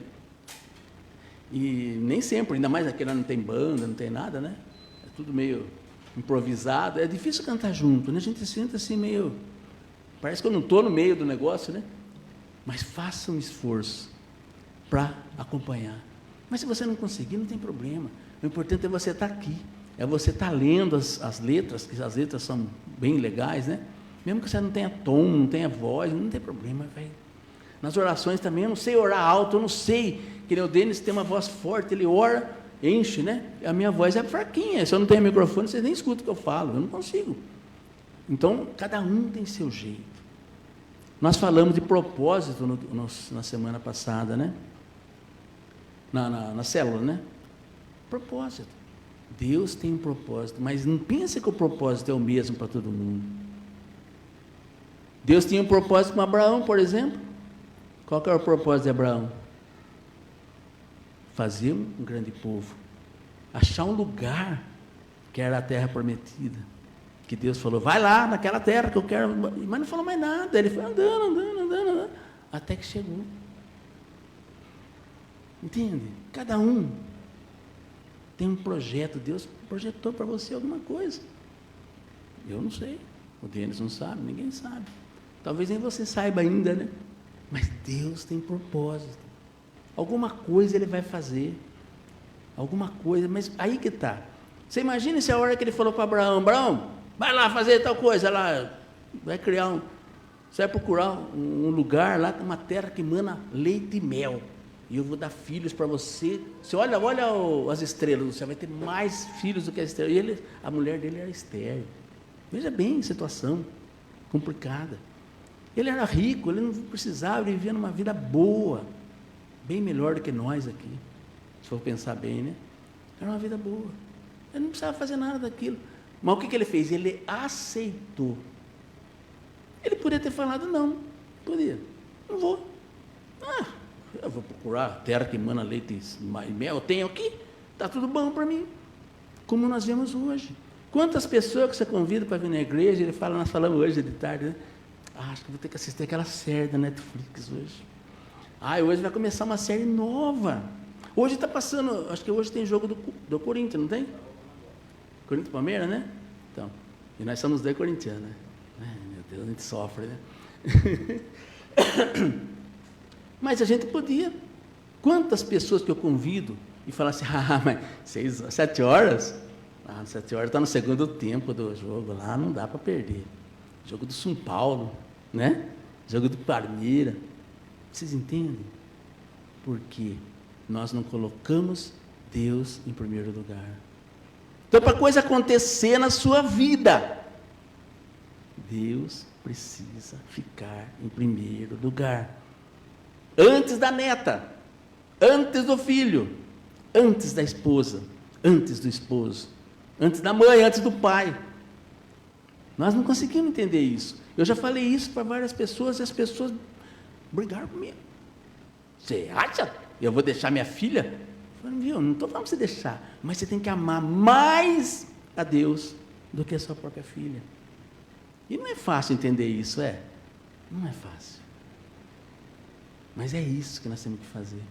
e nem sempre, ainda mais aqui lá não tem banda, não tem nada, né? É tudo meio improvisado, é difícil cantar junto, né? A gente senta assim meio, parece que eu não estou no meio do negócio, né? Mas faça um esforço para acompanhar. Mas se você não conseguir, não tem problema. O importante é você estar aqui, é você estar lendo as letras, que as letras são bem legais, né? Mesmo que você não tenha tom, não tenha voz, não tem problema, velho. Nas orações também, eu não sei orar alto, eu não sei, que nem o Denis tem uma voz forte, ele ora, enche, né? A minha voz é fraquinha, se eu não tenho microfone, vocês nem escutam o que eu falo, eu não consigo. Então, cada um tem seu jeito. Nós falamos de propósito na semana passada, né? Na célula, né? Propósito. Deus tem um propósito, mas não pense que o propósito é o mesmo para todo mundo. Deus tinha um propósito com Abraão, por exemplo. Qual que era o propósito de Abraão? Fazer um grande povo. Achar um lugar que era a terra prometida. Que Deus falou, vai lá naquela terra que eu quero. Mas não falou mais nada. Ele foi andando, até que chegou. Entende? Cada um tem um projeto. Deus projetou para você alguma coisa. Eu não sei. O Denis não sabe, ninguém sabe. Talvez nem você saiba ainda, né? Mas Deus tem propósito. Alguma coisa Ele vai fazer. Alguma coisa, mas aí que está. Você imagina se a hora que Ele falou para Abraão, Abraão, vai lá fazer tal coisa, lá, vai criar você vai procurar um lugar lá, uma terra que emana leite e mel. E eu vou dar filhos para você. Você olha as estrelas, você vai ter mais filhos do que as estrelas. E a mulher dele era estéril. Veja bem a situação complicada. Ele era rico, ele não precisava, ele vivia numa vida boa, bem melhor do que nós aqui, se for pensar bem, né? Era uma vida boa, ele não precisava fazer nada daquilo, mas o que ele fez? Ele aceitou. Ele podia ter falado, não vou, eu vou procurar terra que emana leite e mel, eu tenho aqui, está tudo bom para mim, como nós vemos hoje. Quantas pessoas que você convida para vir na igreja, ele fala, nós falamos hoje de tarde, né? Acho que vou ter que assistir aquela série da Netflix hoje. Hoje vai começar uma série nova. Hoje está passando, acho que hoje tem jogo do Corinthians, não tem? Corinthians e Palmeiras, né? Então, e nós somos dois corintianos, né? Meu Deus, a gente sofre, né? Mas a gente podia. Quantas pessoas que eu convido e falam assim, mas 7 horas? 7 horas está no segundo tempo do jogo, lá não dá para perder. Jogo do São Paulo, né? Jogo do Palmeiras. Vocês entendem? Porque nós não colocamos Deus em primeiro lugar. Então, para a coisa acontecer na sua vida, Deus precisa ficar em primeiro lugar. Antes da neta, antes do filho, antes da esposa, antes do esposo, antes da mãe, antes do pai. Nós não conseguimos entender isso. Eu já falei isso para várias pessoas e as pessoas brigaram comigo. Você acha? Eu vou deixar minha filha? Eu falei, não estou falando para você deixar, mas você tem que amar mais a Deus do que a sua própria filha. E não é fácil entender isso, é? Não é fácil. Mas é isso que nós temos que fazer.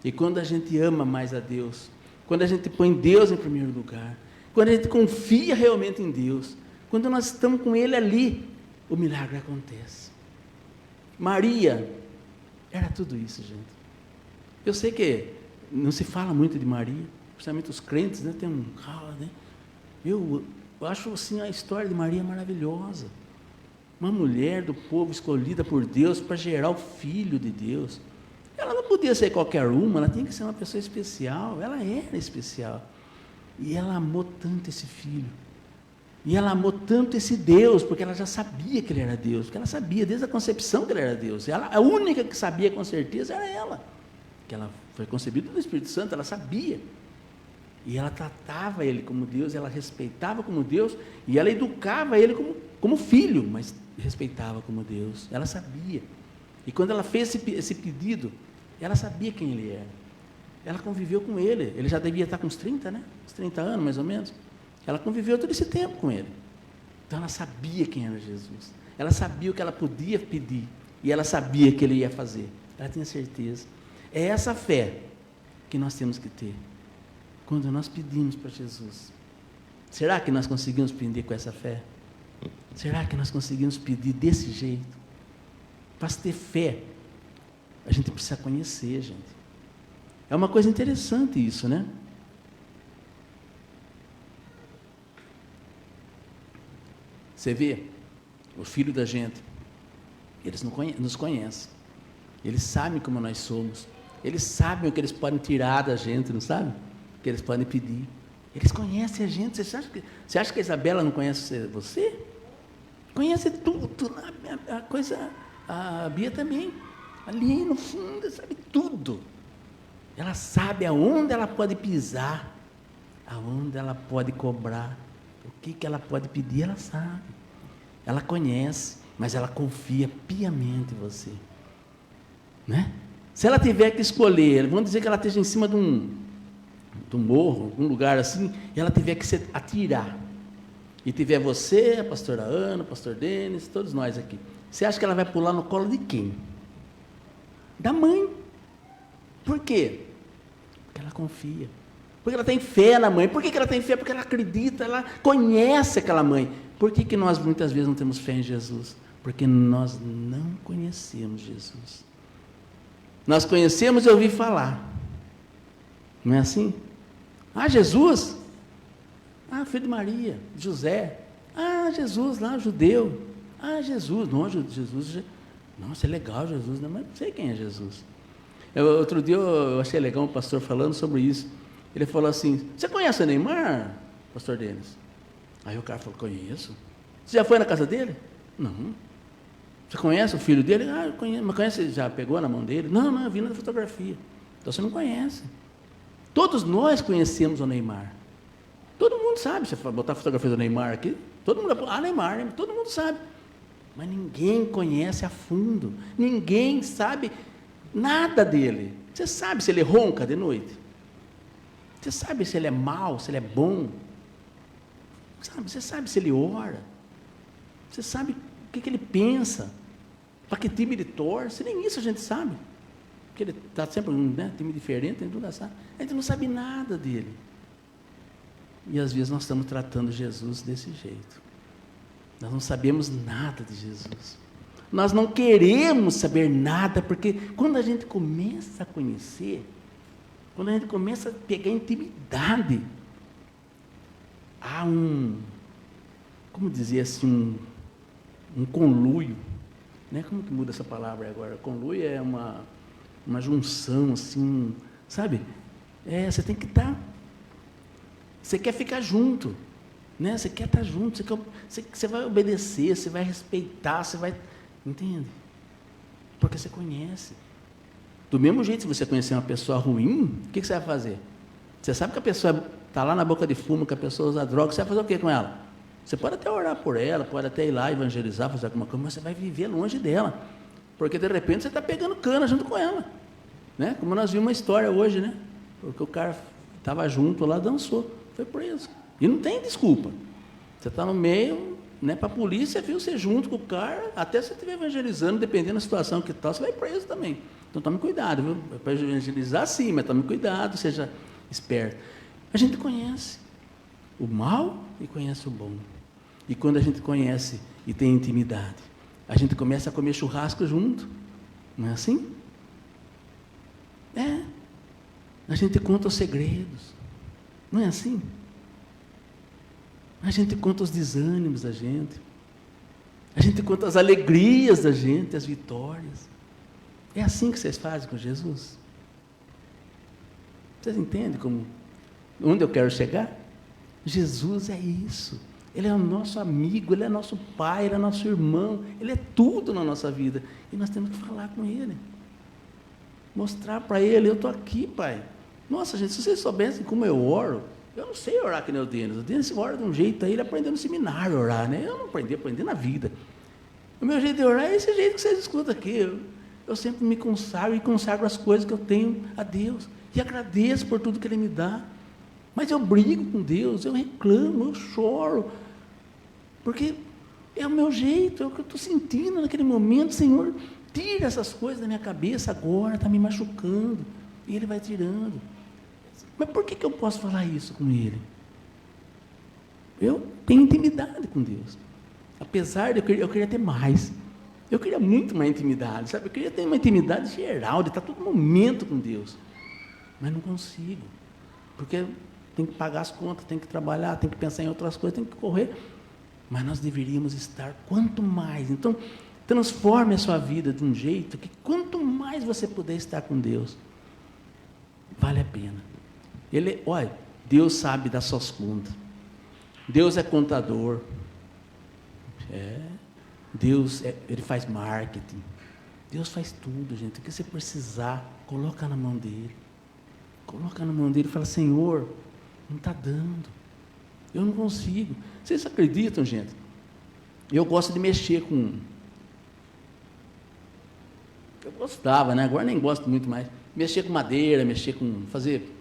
E quando a gente ama mais a Deus, quando a gente põe Deus em primeiro lugar, quando a gente confia realmente em Deus, quando nós estamos com Ele ali, o milagre acontece. Maria era tudo isso, gente. Eu sei que não se fala muito de Maria, principalmente os crentes, né? Tem um... Né? Eu acho assim a história de Maria maravilhosa. Uma mulher do povo escolhida por Deus para gerar o Filho de Deus. Ela não podia ser qualquer uma, ela tinha que ser uma pessoa especial. Ela era especial. E ela amou tanto esse filho. E ela amou tanto esse Deus, porque ela já sabia que ele era Deus, porque ela sabia desde a concepção que ele era Deus. A única que sabia com certeza era ela, que ela foi concebida do Espírito Santo, ela sabia. E ela tratava ele como Deus, ela respeitava como Deus, e ela educava ele como filho, mas respeitava como Deus. Ela sabia. E quando ela fez esse pedido, ela sabia quem ele era. Ela conviveu com ele. Ele já devia estar com uns 30, né? Uns 30 anos, mais ou menos. Ela conviveu todo esse tempo com ele. Então ela sabia quem era Jesus. Ela sabia o que ela podia pedir. E ela sabia que ele ia fazer. Ela tinha certeza. É essa fé que nós temos que ter. Quando nós pedimos para Jesus. Será que nós conseguimos pedir com essa fé? Será que nós conseguimos pedir desse jeito? Para ter fé, a gente precisa conhecer, gente. É uma coisa interessante isso, né? Você vê, o filho da gente, eles nos conhecem, eles sabem como nós somos, eles sabem o que eles podem tirar da gente, não sabe? O que eles podem pedir. Eles conhecem a gente. Você acha que a Isabela não conhece você? Conhece tudo, a Bia também, ali no fundo, sabe tudo. Ela sabe aonde ela pode pisar, aonde ela pode cobrar, o que ela pode pedir, ela sabe. Ela conhece, mas ela confia piamente em você. Né? Se ela tiver que escolher, vamos dizer que ela esteja em cima de um morro, algum lugar assim, e ela tiver que se atirar, e tiver você, a pastora Ana, o pastor Denis, todos nós aqui, você acha que ela vai pular no colo de quem? Da mãe. Por quê? Porque ela confia. Porque ela tem fé na mãe. Por que ela tem fé? Porque ela acredita, ela conhece aquela mãe. Por que nós muitas vezes não temos fé em Jesus? Porque nós não conhecemos Jesus. Nós conhecemos e ouvir falar. Não é assim? Ah, Jesus? Ah, filho de Maria, José. Ah, Jesus lá, judeu. Ah, Jesus. Não, Jesus. Nossa, é legal Jesus, né? Mas não sei quem é Jesus. Outro dia eu achei legal um pastor falando sobre isso. Ele falou assim: você conhece o Neymar, pastor Denis? Aí o cara falou: conheço. Você já foi na casa dele? Não. Você conhece o filho dele? Ah, eu conheço. Mas conhece, já pegou na mão dele? Não, eu vi na fotografia. Então você não conhece. Todos nós conhecemos o Neymar. Todo mundo sabe. Se você botar a fotografia do Neymar aqui, todo mundo vai falar: ah, Neymar, todo mundo sabe. Mas ninguém conhece a fundo. Ninguém sabe nada dele. Você sabe se ele ronca de noite? Você sabe se ele é mau, se ele é bom? Você sabe se ele ora? Você sabe o que ele pensa? Para que time ele torce? Nem isso a gente sabe. Porque ele está sempre um time diferente, a gente não sabe nada dele. E às vezes nós estamos tratando Jesus desse jeito. Nós não sabemos nada de Jesus. Nós não queremos saber nada, porque quando a gente começa a conhecer, quando a gente começa a pegar intimidade, há como dizer assim, um conluio, né? Como que muda essa palavra agora? Conluio é uma junção, assim, sabe? Você tem que estar, você quer ficar junto, né? Você quer estar junto, você vai obedecer, você vai respeitar, você vai, entende? Porque você conhece. Do mesmo jeito, se você conhecer uma pessoa ruim, o que você vai fazer? Você sabe que a pessoa está lá na boca de fumo, que a pessoa usa droga, você vai fazer o que com ela? Você pode até orar por ela, pode até ir lá evangelizar, fazer alguma coisa, mas você vai viver longe dela. Porque de repente você está pegando cana junto com ela. Né? Como nós vimos uma história hoje, né? Porque o cara estava junto lá, dançou, foi preso. E não tem desculpa. Você está no meio, né, para a polícia, viu você junto com o cara, até se você estiver evangelizando, dependendo da situação que está, você vai preso também. Então tome cuidado, viu? Para evangelizar sim, mas tome cuidado, seja esperto. A gente conhece o mal e conhece o bom. E quando a gente conhece e tem intimidade, a gente começa a comer churrasco junto. Não é assim? A gente conta os segredos. Não é assim? A gente conta os desânimos da gente. A gente conta as alegrias da gente, as vitórias. É assim que vocês fazem com Jesus? Vocês entendem onde eu quero chegar? Jesus é isso. Ele é o nosso amigo, Ele é nosso pai, Ele é nosso irmão, Ele é tudo na nossa vida. E nós temos que falar com Ele. Mostrar para Ele, eu estou aqui, Pai. Nossa, gente, se vocês soubessem como eu oro, eu não sei orar que nem o Denis. O Denis ora de um jeito aí, ele aprendeu no seminário a orar, né? Eu não aprendi na vida. O meu jeito de orar é esse jeito que vocês escutam aqui. Eu sempre me consagro e consagro as coisas que eu tenho a Deus. E agradeço por tudo que Ele me dá. Mas eu brigo com Deus, eu reclamo, eu choro. Porque é o meu jeito, é o que eu estou sentindo naquele momento. Senhor, tira essas coisas da minha cabeça agora, está me machucando. E Ele vai tirando. Mas por que eu posso falar isso com Ele? Eu tenho intimidade com Deus. Apesar de eu queria ter mais. Eu queria muito mais intimidade, sabe? Eu queria ter uma intimidade geral, de estar todo momento com Deus. Mas não consigo. Porque tem que pagar as contas, tem que trabalhar, tem que pensar em outras coisas, tem que correr. Mas nós deveríamos estar quanto mais. Então, transforme a sua vida de um jeito que quanto mais você puder estar com Deus, vale a pena. Olha, Deus sabe das suas contas. Deus é contador. Deus, Ele faz marketing. Deus faz tudo, gente. O que você precisar, coloca na mão dEle. Coloca na mão dEle e fala, Senhor, não está dando. Eu não consigo. Vocês acreditam, gente? Eu gosto de mexer com... Eu gostava, né? Agora nem gosto muito mais. Mexer com madeira, mexer com... Fazer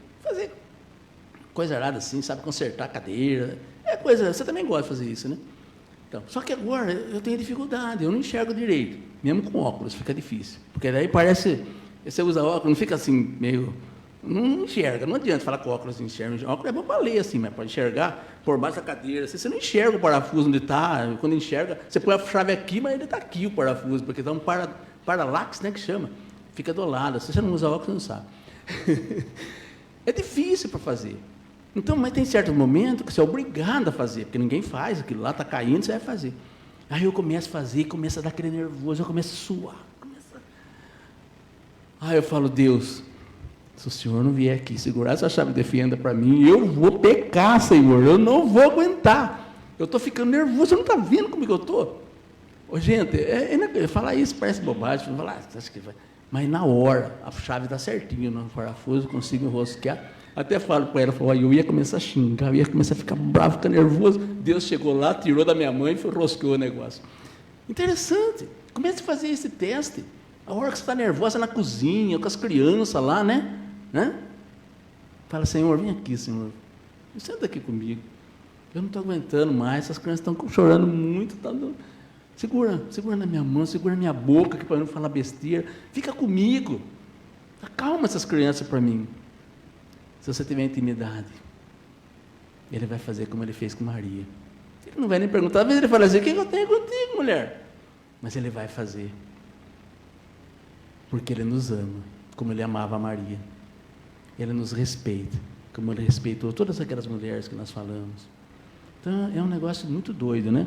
coisa errada assim, sabe? Consertar cadeira. Coisa... Você também gosta de fazer isso, né? Então, só que agora eu tenho dificuldade, eu não enxergo direito. Mesmo com óculos, fica difícil. Porque daí parece... Você usa óculos, não fica assim, meio... Não enxerga, não adianta falar com óculos, enxerga. Óculos é bom para ler assim, mas para enxergar por baixo da cadeira. Você não enxerga o parafuso onde está. Quando enxerga, você põe a chave aqui, mas ele está aqui o parafuso, porque está um paralaxe, né, que chama. Fica do lado. Se você não usa óculos, você não sabe. É difícil para fazer. Então, mas tem certo momento que você é obrigado a fazer, porque ninguém faz, aquilo lá está caindo, você vai fazer. Aí eu começo a fazer, começo a dar aquele nervoso, eu começo a suar. Aí eu falo, Deus, se o Senhor não vier aqui segurar essa chave de fenda para mim, eu vou pecar, Senhor, eu não vou aguentar. Eu estou ficando nervoso, você não está vendo como que eu estou? Gente, falar isso parece bobagem, acho que vai. Mas na hora, a chave está certinho no parafuso, consigo enrosquear. Até falo para ela, eu ia começar a xingar, eu ia começar a ficar bravo, ficar nervoso. Deus chegou lá, tirou da minha mãe e enrosqueou o negócio. Interessante, comece a fazer esse teste. A hora que você está nervosa na cozinha, com as crianças lá, né? Fala, Senhor, vem aqui, Senhor. Senta aqui comigo. Eu não estou aguentando mais, essas crianças estão chorando muito. Segura na minha mão, segura na minha boca, para eu não falar besteira. Fica comigo. Acalma essas crianças para mim. Se você tiver intimidade, Ele vai fazer como Ele fez com Maria. Ele não vai nem perguntar, às vezes Ele fala assim, o que eu tenho contigo, mulher? Mas Ele vai fazer. Porque Ele nos ama, como Ele amava a Maria. Ele nos respeita, como Ele respeitou todas aquelas mulheres que nós falamos. Então, é um negócio muito doido, né?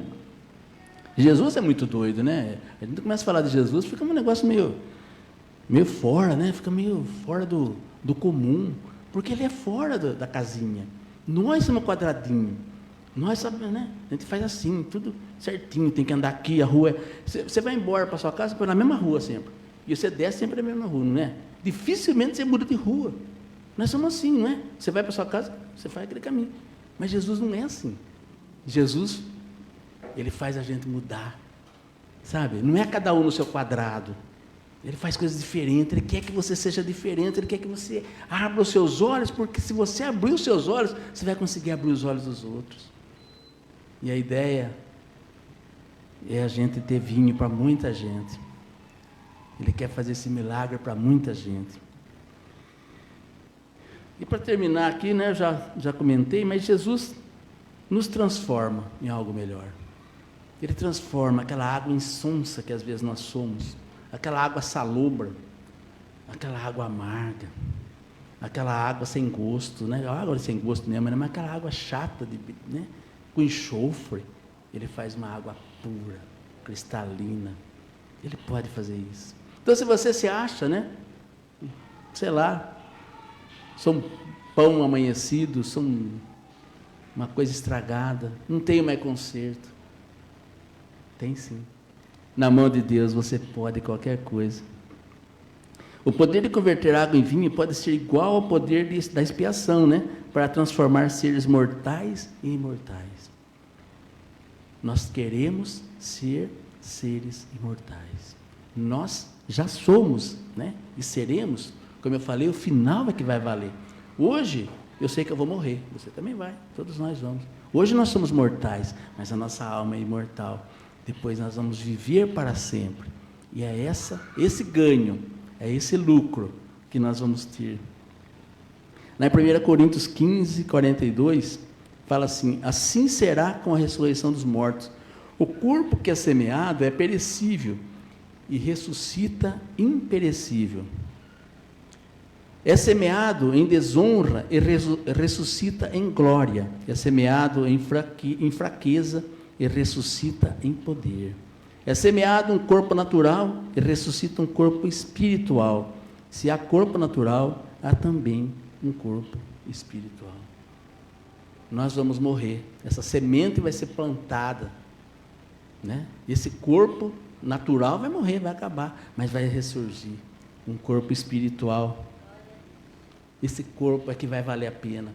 Jesus é muito doido, né? A gente começa a falar de Jesus, fica um negócio meio fora, né? Fica meio fora do comum, porque Ele é fora da casinha. Nós somos quadradinho. Nós sabemos, né? A gente faz assim, tudo certinho, tem que andar aqui, a rua... Você vai embora para sua casa, põe na mesma rua sempre. E você desce sempre na mesma rua, não é? Dificilmente você muda de rua. Nós somos assim, não é? Você vai para sua casa, você faz aquele caminho. Mas Jesus não é assim. Jesus, Ele faz a gente mudar. Sabe? Não é cada um no seu quadrado. Ele faz coisas diferentes, Ele quer que você seja diferente, Ele quer que você abra os seus olhos, porque se você abrir os seus olhos, você vai conseguir abrir os olhos dos outros. E a ideia é a gente ter vinho para muita gente. Ele quer fazer esse milagre para muita gente. E para terminar aqui, né, já comentei, mas Jesus nos transforma em algo melhor. Ele transforma aquela água insonsa que às vezes nós somos, aquela água salobra, aquela água amarga, aquela água sem gosto, né? A água sem gosto mesmo, né? Mas aquela água chata, né? Com enxofre, Ele faz uma água pura, cristalina. Ele pode fazer isso. Então, se você se acha, né? Sei lá, sou um pão amanhecido, sou uma coisa estragada, não tenho mais conserto. Tem sim. Na mão de Deus você pode qualquer coisa. O poder de converter água em vinho pode ser igual ao poder da expiação, né? Para transformar seres mortais em imortais. Nós queremos ser seres imortais. Nós já somos, né? E seremos. Como eu falei, o final é que vai valer. Hoje, eu sei que eu vou morrer. Você também vai. Todos nós vamos. Hoje nós somos mortais, mas a nossa alma é imortal. Depois nós vamos viver para sempre. E é esse ganho, é esse lucro que nós vamos ter. Na 1 Coríntios 15, 42, fala assim: assim será com a ressurreição dos mortos. O corpo que é semeado é perecível e ressuscita imperecível. É semeado em desonra e ressuscita em glória. É semeado em fraqueza e ressuscita em poder. É semeado um corpo natural e ressuscita um corpo espiritual. Se há corpo natural, há também um corpo espiritual. Nós vamos morrer. Essa semente vai ser plantada, né? Esse corpo natural vai morrer, vai acabar, mas vai ressurgir um corpo espiritual. Esse corpo é que vai valer a pena,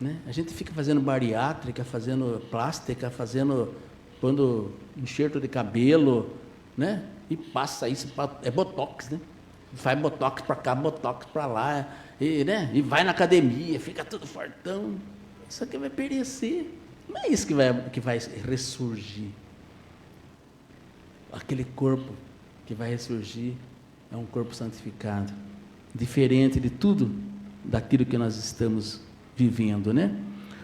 né? A gente fica fazendo bariátrica, fazendo plástica, pondo enxerto de cabelo, né? E passa isso, é botox, né? Faz botox para cá, botox para lá, né? E vai na academia, fica tudo fortão. Isso aqui vai perecer. Não é isso que vai ressurgir. Aquele corpo que vai ressurgir é um corpo santificado, diferente de tudo daquilo que nós estamos vivendo, né?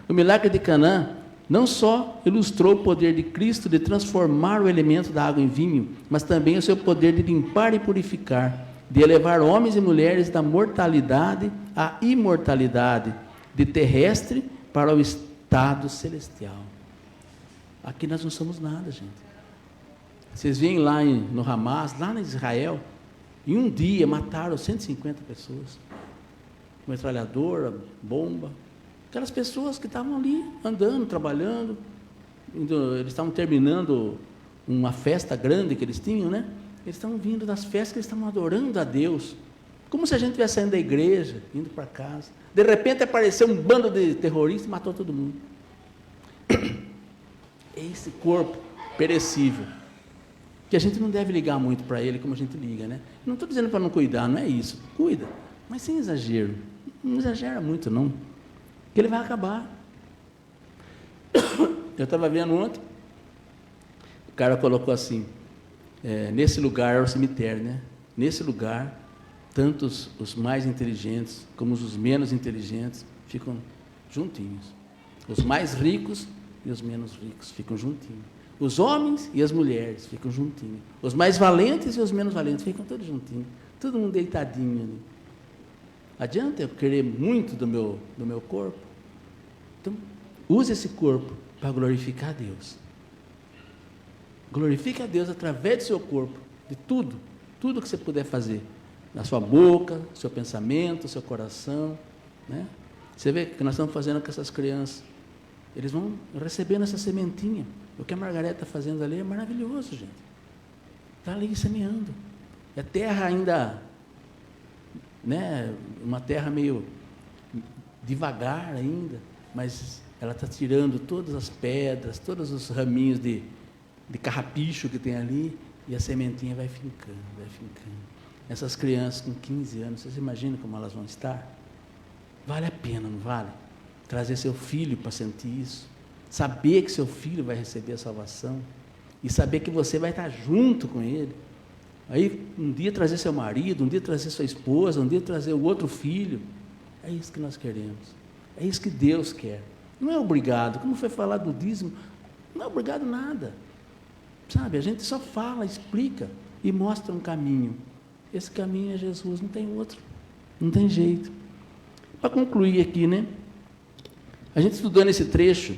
O milagre de Canaã não só ilustrou o poder de Cristo de transformar o elemento da água em vinho, mas também o seu poder de limpar e purificar, de elevar homens e mulheres da mortalidade à imortalidade, de terrestre para o estado celestial. Aqui nós não somos nada, gente. Vocês veem lá no Hamas, lá em Israel, em um dia mataram 150 pessoas. Metralhadora, bomba. Aquelas pessoas que estavam ali, andando, trabalhando. Eles estavam terminando uma festa grande que eles tinham, né? Eles estavam vindo das festas, que eles estavam adorando a Deus. Como se a gente estivesse saindo da igreja, indo para casa. De repente apareceu um bando de terroristas e matou todo mundo. Esse corpo perecível, que a gente não deve ligar muito para ele como a gente liga, né? Não estou dizendo para não cuidar, não é isso. Cuida, mas sem exagero. Não exagera muito, não. Que ele vai acabar. Eu estava vendo ontem, o cara colocou assim, nesse lugar é o cemitério, né? Nesse lugar, tanto os mais inteligentes como os menos inteligentes ficam juntinhos. Os mais ricos e os menos ricos ficam juntinhos. Os homens e as mulheres ficam juntinhos. Os mais valentes e os menos valentes ficam todos juntinhos. Todo mundo deitadinho ali. Adianta eu querer muito do meu corpo? Então, use esse corpo para glorificar a Deus. Glorifique a Deus através do seu corpo, de tudo que você puder fazer. Na sua boca, seu pensamento, seu coração, né? Você vê que nós estamos fazendo com essas crianças. Eles vão recebendo essa sementinha. O que a Margareta está fazendo ali é maravilhoso, gente. Está ali semeando. É terra ainda, né? Uma terra meio devagar ainda, mas ela está tirando todas as pedras, todos os raminhos de carrapicho que tem ali, e a sementinha vai fincando, vai fincando. Essas crianças com 15 anos, vocês imaginam como elas vão estar? Vale a pena, não vale? Trazer seu filho para sentir isso, saber que seu filho vai receber a salvação, e saber que você vai estar junto com ele. Aí, um dia trazer seu marido, um dia trazer sua esposa, um dia trazer o outro filho. É isso que nós queremos. É isso que Deus quer. Não é obrigado. Como foi falar do dízimo, não é obrigado nada. Sabe, a gente só fala, explica e mostra um caminho. Esse caminho é Jesus, não tem outro. Não tem jeito. Para concluir aqui, né? A gente estudando esse trecho,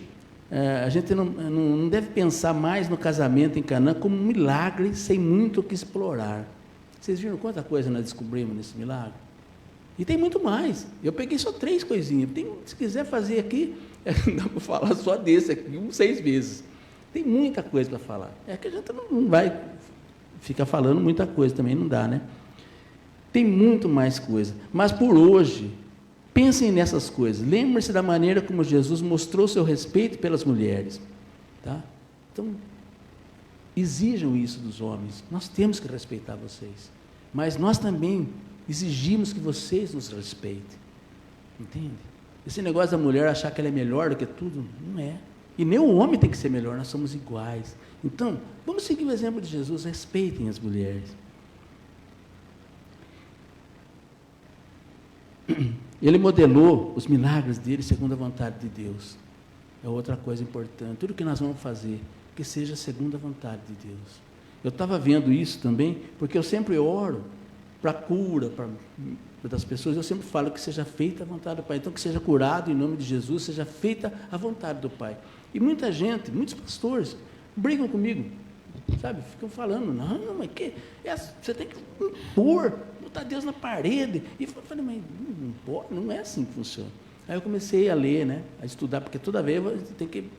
a gente não deve pensar mais no casamento em Canaã como um milagre sem muito o que explorar. Vocês viram quanta coisa nós descobrimos nesse milagre? E tem muito mais. Eu peguei só 3 coisinhas. Se quiser fazer aqui, dá para falar só desse aqui, 6 vezes. Tem muita coisa para falar. É que a gente não vai ficar falando muita coisa também, não dá, né? Tem muito mais coisa. Mas por hoje, pensem nessas coisas. Lembre-se da maneira como Jesus mostrou seu respeito pelas mulheres. Tá? Então, exijam isso dos homens. Nós temos que respeitar vocês. Mas nós também exigimos que vocês nos respeitem. Entende? Esse negócio da mulher achar que ela é melhor do que tudo, não é. E nem o homem tem que ser melhor, nós somos iguais. Então, vamos seguir o exemplo de Jesus, respeitem as mulheres. Ele modelou os milagres dele segundo a vontade de Deus. É outra coisa importante. Tudo que nós vamos fazer, que seja segundo a vontade de Deus. Eu estava vendo isso também, porque eu sempre oro para a cura das pessoas, eu sempre falo que seja feita a vontade do Pai. Então, que seja curado em nome de Jesus, seja feita a vontade do Pai. E muita gente, muitos pastores, brigam comigo, sabe? Ficam falando, não, mas você tem que impor, botar Deus na parede. E eu falei, mas não é assim que funciona. Aí eu comecei a ler, né, a estudar, porque toda vez tem que,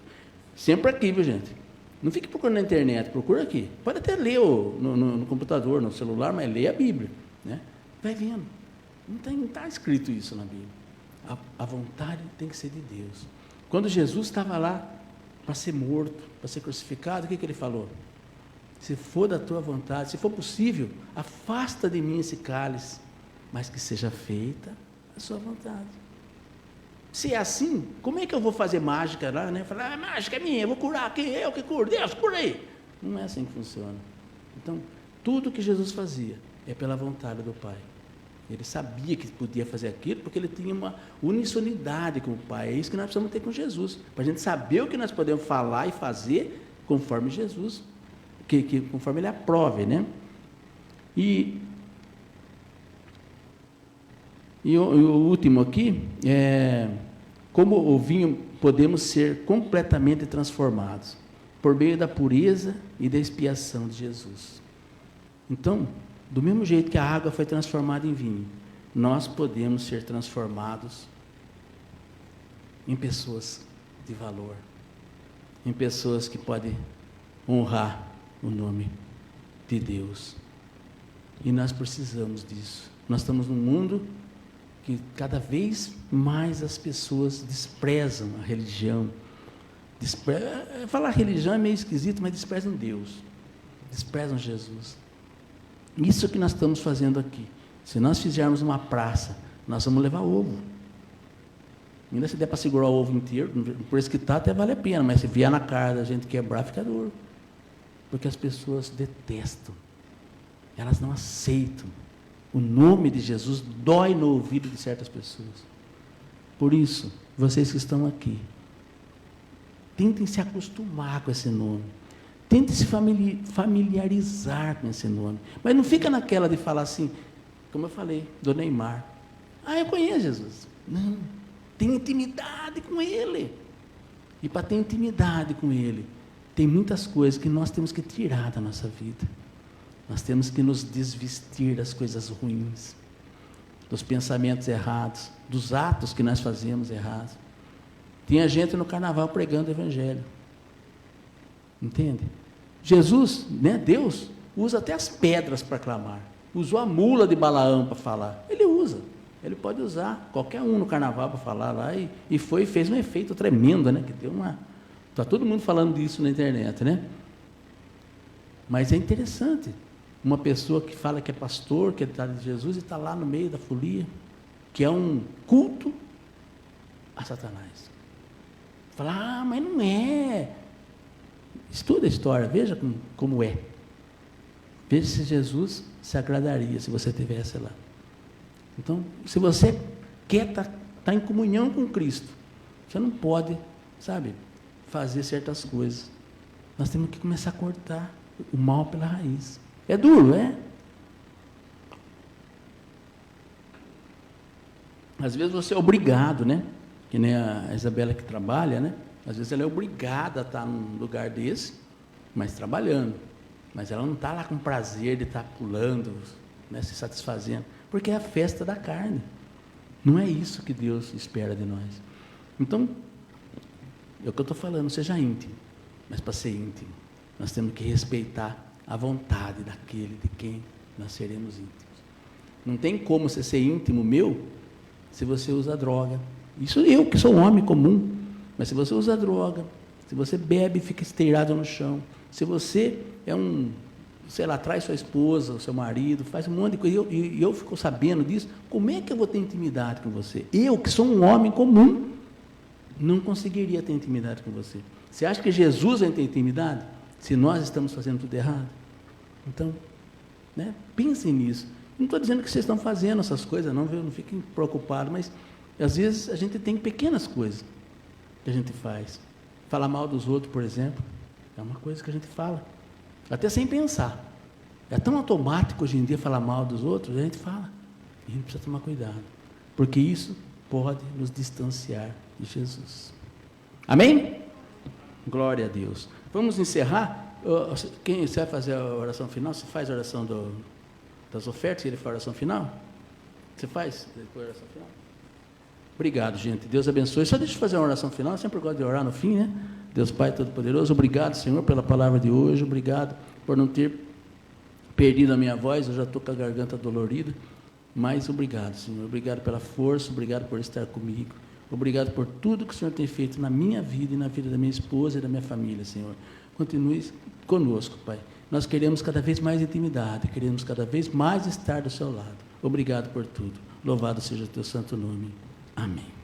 sempre aqui, viu, gente? Não fique procurando na internet, procura aqui. Pode até ler no computador, no celular, mas lê a Bíblia, né? Vai vendo. Não está escrito isso na Bíblia. A vontade tem que ser de Deus. Quando Jesus estava lá para ser morto, para ser crucificado, o que ele falou? Se for da tua vontade, se for possível, afasta de mim esse cálice, mas que seja feita a sua vontade. Se é assim, como é que eu vou fazer mágica lá, né? Falar, mágica é minha, eu vou curar aqui, eu que curo, Deus, cura aí. Não é assim que funciona. Então, tudo que Jesus fazia é pela vontade do Pai. Ele sabia que podia fazer aquilo, porque ele tinha uma unisonidade com o Pai. É isso que nós precisamos ter com Jesus, para a gente saber o que nós podemos falar e fazer conforme Jesus, conforme Ele aprove, né? E o último aqui, como o vinho, podemos ser completamente transformados, por meio da pureza e da expiação de Jesus. Então, do mesmo jeito que a água foi transformada em vinho, nós podemos ser transformados em pessoas de valor, em pessoas que podem honrar o nome de Deus. E nós precisamos disso. Nós estamos num mundo que cada vez mais as pessoas desprezam a religião. Falar religião é meio esquisito, mas desprezam Deus, desprezam Jesus. Isso que nós estamos fazendo aqui. Se nós fizermos uma praça, nós vamos levar ovo. Ainda se der para segurar o ovo inteiro, por isso que está, até vale a pena, mas se vier na cara da gente quebrar, fica duro. Porque as pessoas detestam, elas não aceitam. O nome de Jesus dói no ouvido de certas pessoas. Por isso, vocês que estão aqui, tentem se acostumar com esse nome. Tente se familiarizar com esse nome. Mas não fica naquela de falar assim, como eu falei, do Neymar. Eu conheço Jesus. Não, tem intimidade com Ele. E para ter intimidade com Ele, tem muitas coisas que nós temos que tirar da nossa vida. Nós temos que nos desvestir das coisas ruins, dos pensamentos errados, dos atos que nós fazemos errados. Tinha gente no carnaval pregando o Evangelho. Entende? Jesus, né, Deus, usa até as pedras para clamar. Usou a mula de Balaão para falar. Ele usa. Ele pode usar qualquer um no carnaval para falar lá. E fez um efeito tremendo, né? Que deu uma... Está todo mundo falando disso na internet, né? Mas é interessante. Uma pessoa que fala que é pastor, que está de Jesus, e está lá no meio da folia, que é um culto a Satanás. Fala, mas não é. Estuda a história, veja como é. Veja se Jesus se agradaria se você estivesse lá. Então, se você quer estar em comunhão com Cristo, você não pode, sabe, fazer certas coisas. Nós temos que começar a cortar o mal pela raiz. É duro, é? Às vezes você é obrigado, né? Que nem a Isabela que trabalha, né? Às vezes ela é obrigada a estar num lugar desse, mas trabalhando. Mas ela não está lá com prazer de estar pulando, né, se satisfazendo, porque é a festa da carne. Não é isso que Deus espera de nós. Então, é o que eu estou falando, seja íntimo. Mas para ser íntimo, nós temos que respeitar a vontade daquele de quem nós seremos íntimos. Não tem como você ser íntimo meu se você usa droga. Isso eu, que sou um homem comum. Mas se você usa droga, se você bebe e fica esteirado no chão, se você é sei lá, traz sua esposa, o seu marido, faz um monte de coisa, e eu fico sabendo disso, como é que eu vou ter intimidade com você? Eu, que sou um homem comum, não conseguiria ter intimidade com você. Você acha que Jesus vai ter intimidade se nós estamos fazendo tudo errado? Então, né, pensem nisso. Não estou dizendo que vocês estão fazendo essas coisas, não fiquem preocupados, mas às vezes a gente tem pequenas coisas que a gente faz. Falar mal dos outros, por exemplo, é uma coisa que a gente fala, até sem pensar. É tão automático hoje em dia falar mal dos outros, a gente fala. E a gente precisa tomar cuidado, porque isso pode nos distanciar de Jesus. Amém? Glória a Deus. Vamos encerrar. Quem você vai fazer a oração final? Você faz a oração das ofertas, ele faz a oração final? Você faz depois a oração final? Obrigado, gente. Deus abençoe. Só deixa eu fazer uma oração final. Eu sempre gosto de orar no fim, né? Deus Pai Todo-Poderoso, obrigado, Senhor, pela palavra de hoje. Obrigado por não ter perdido a minha voz. Eu já estou com a garganta dolorida. Mas obrigado, Senhor. Obrigado pela força. Obrigado por estar comigo. Obrigado por tudo que o Senhor tem feito na minha vida e na vida da minha esposa e da minha família, Senhor. Continue conosco, Pai. Nós queremos cada vez mais intimidade. Queremos cada vez mais estar do seu lado. Obrigado por tudo. Louvado seja o teu santo nome. Amém.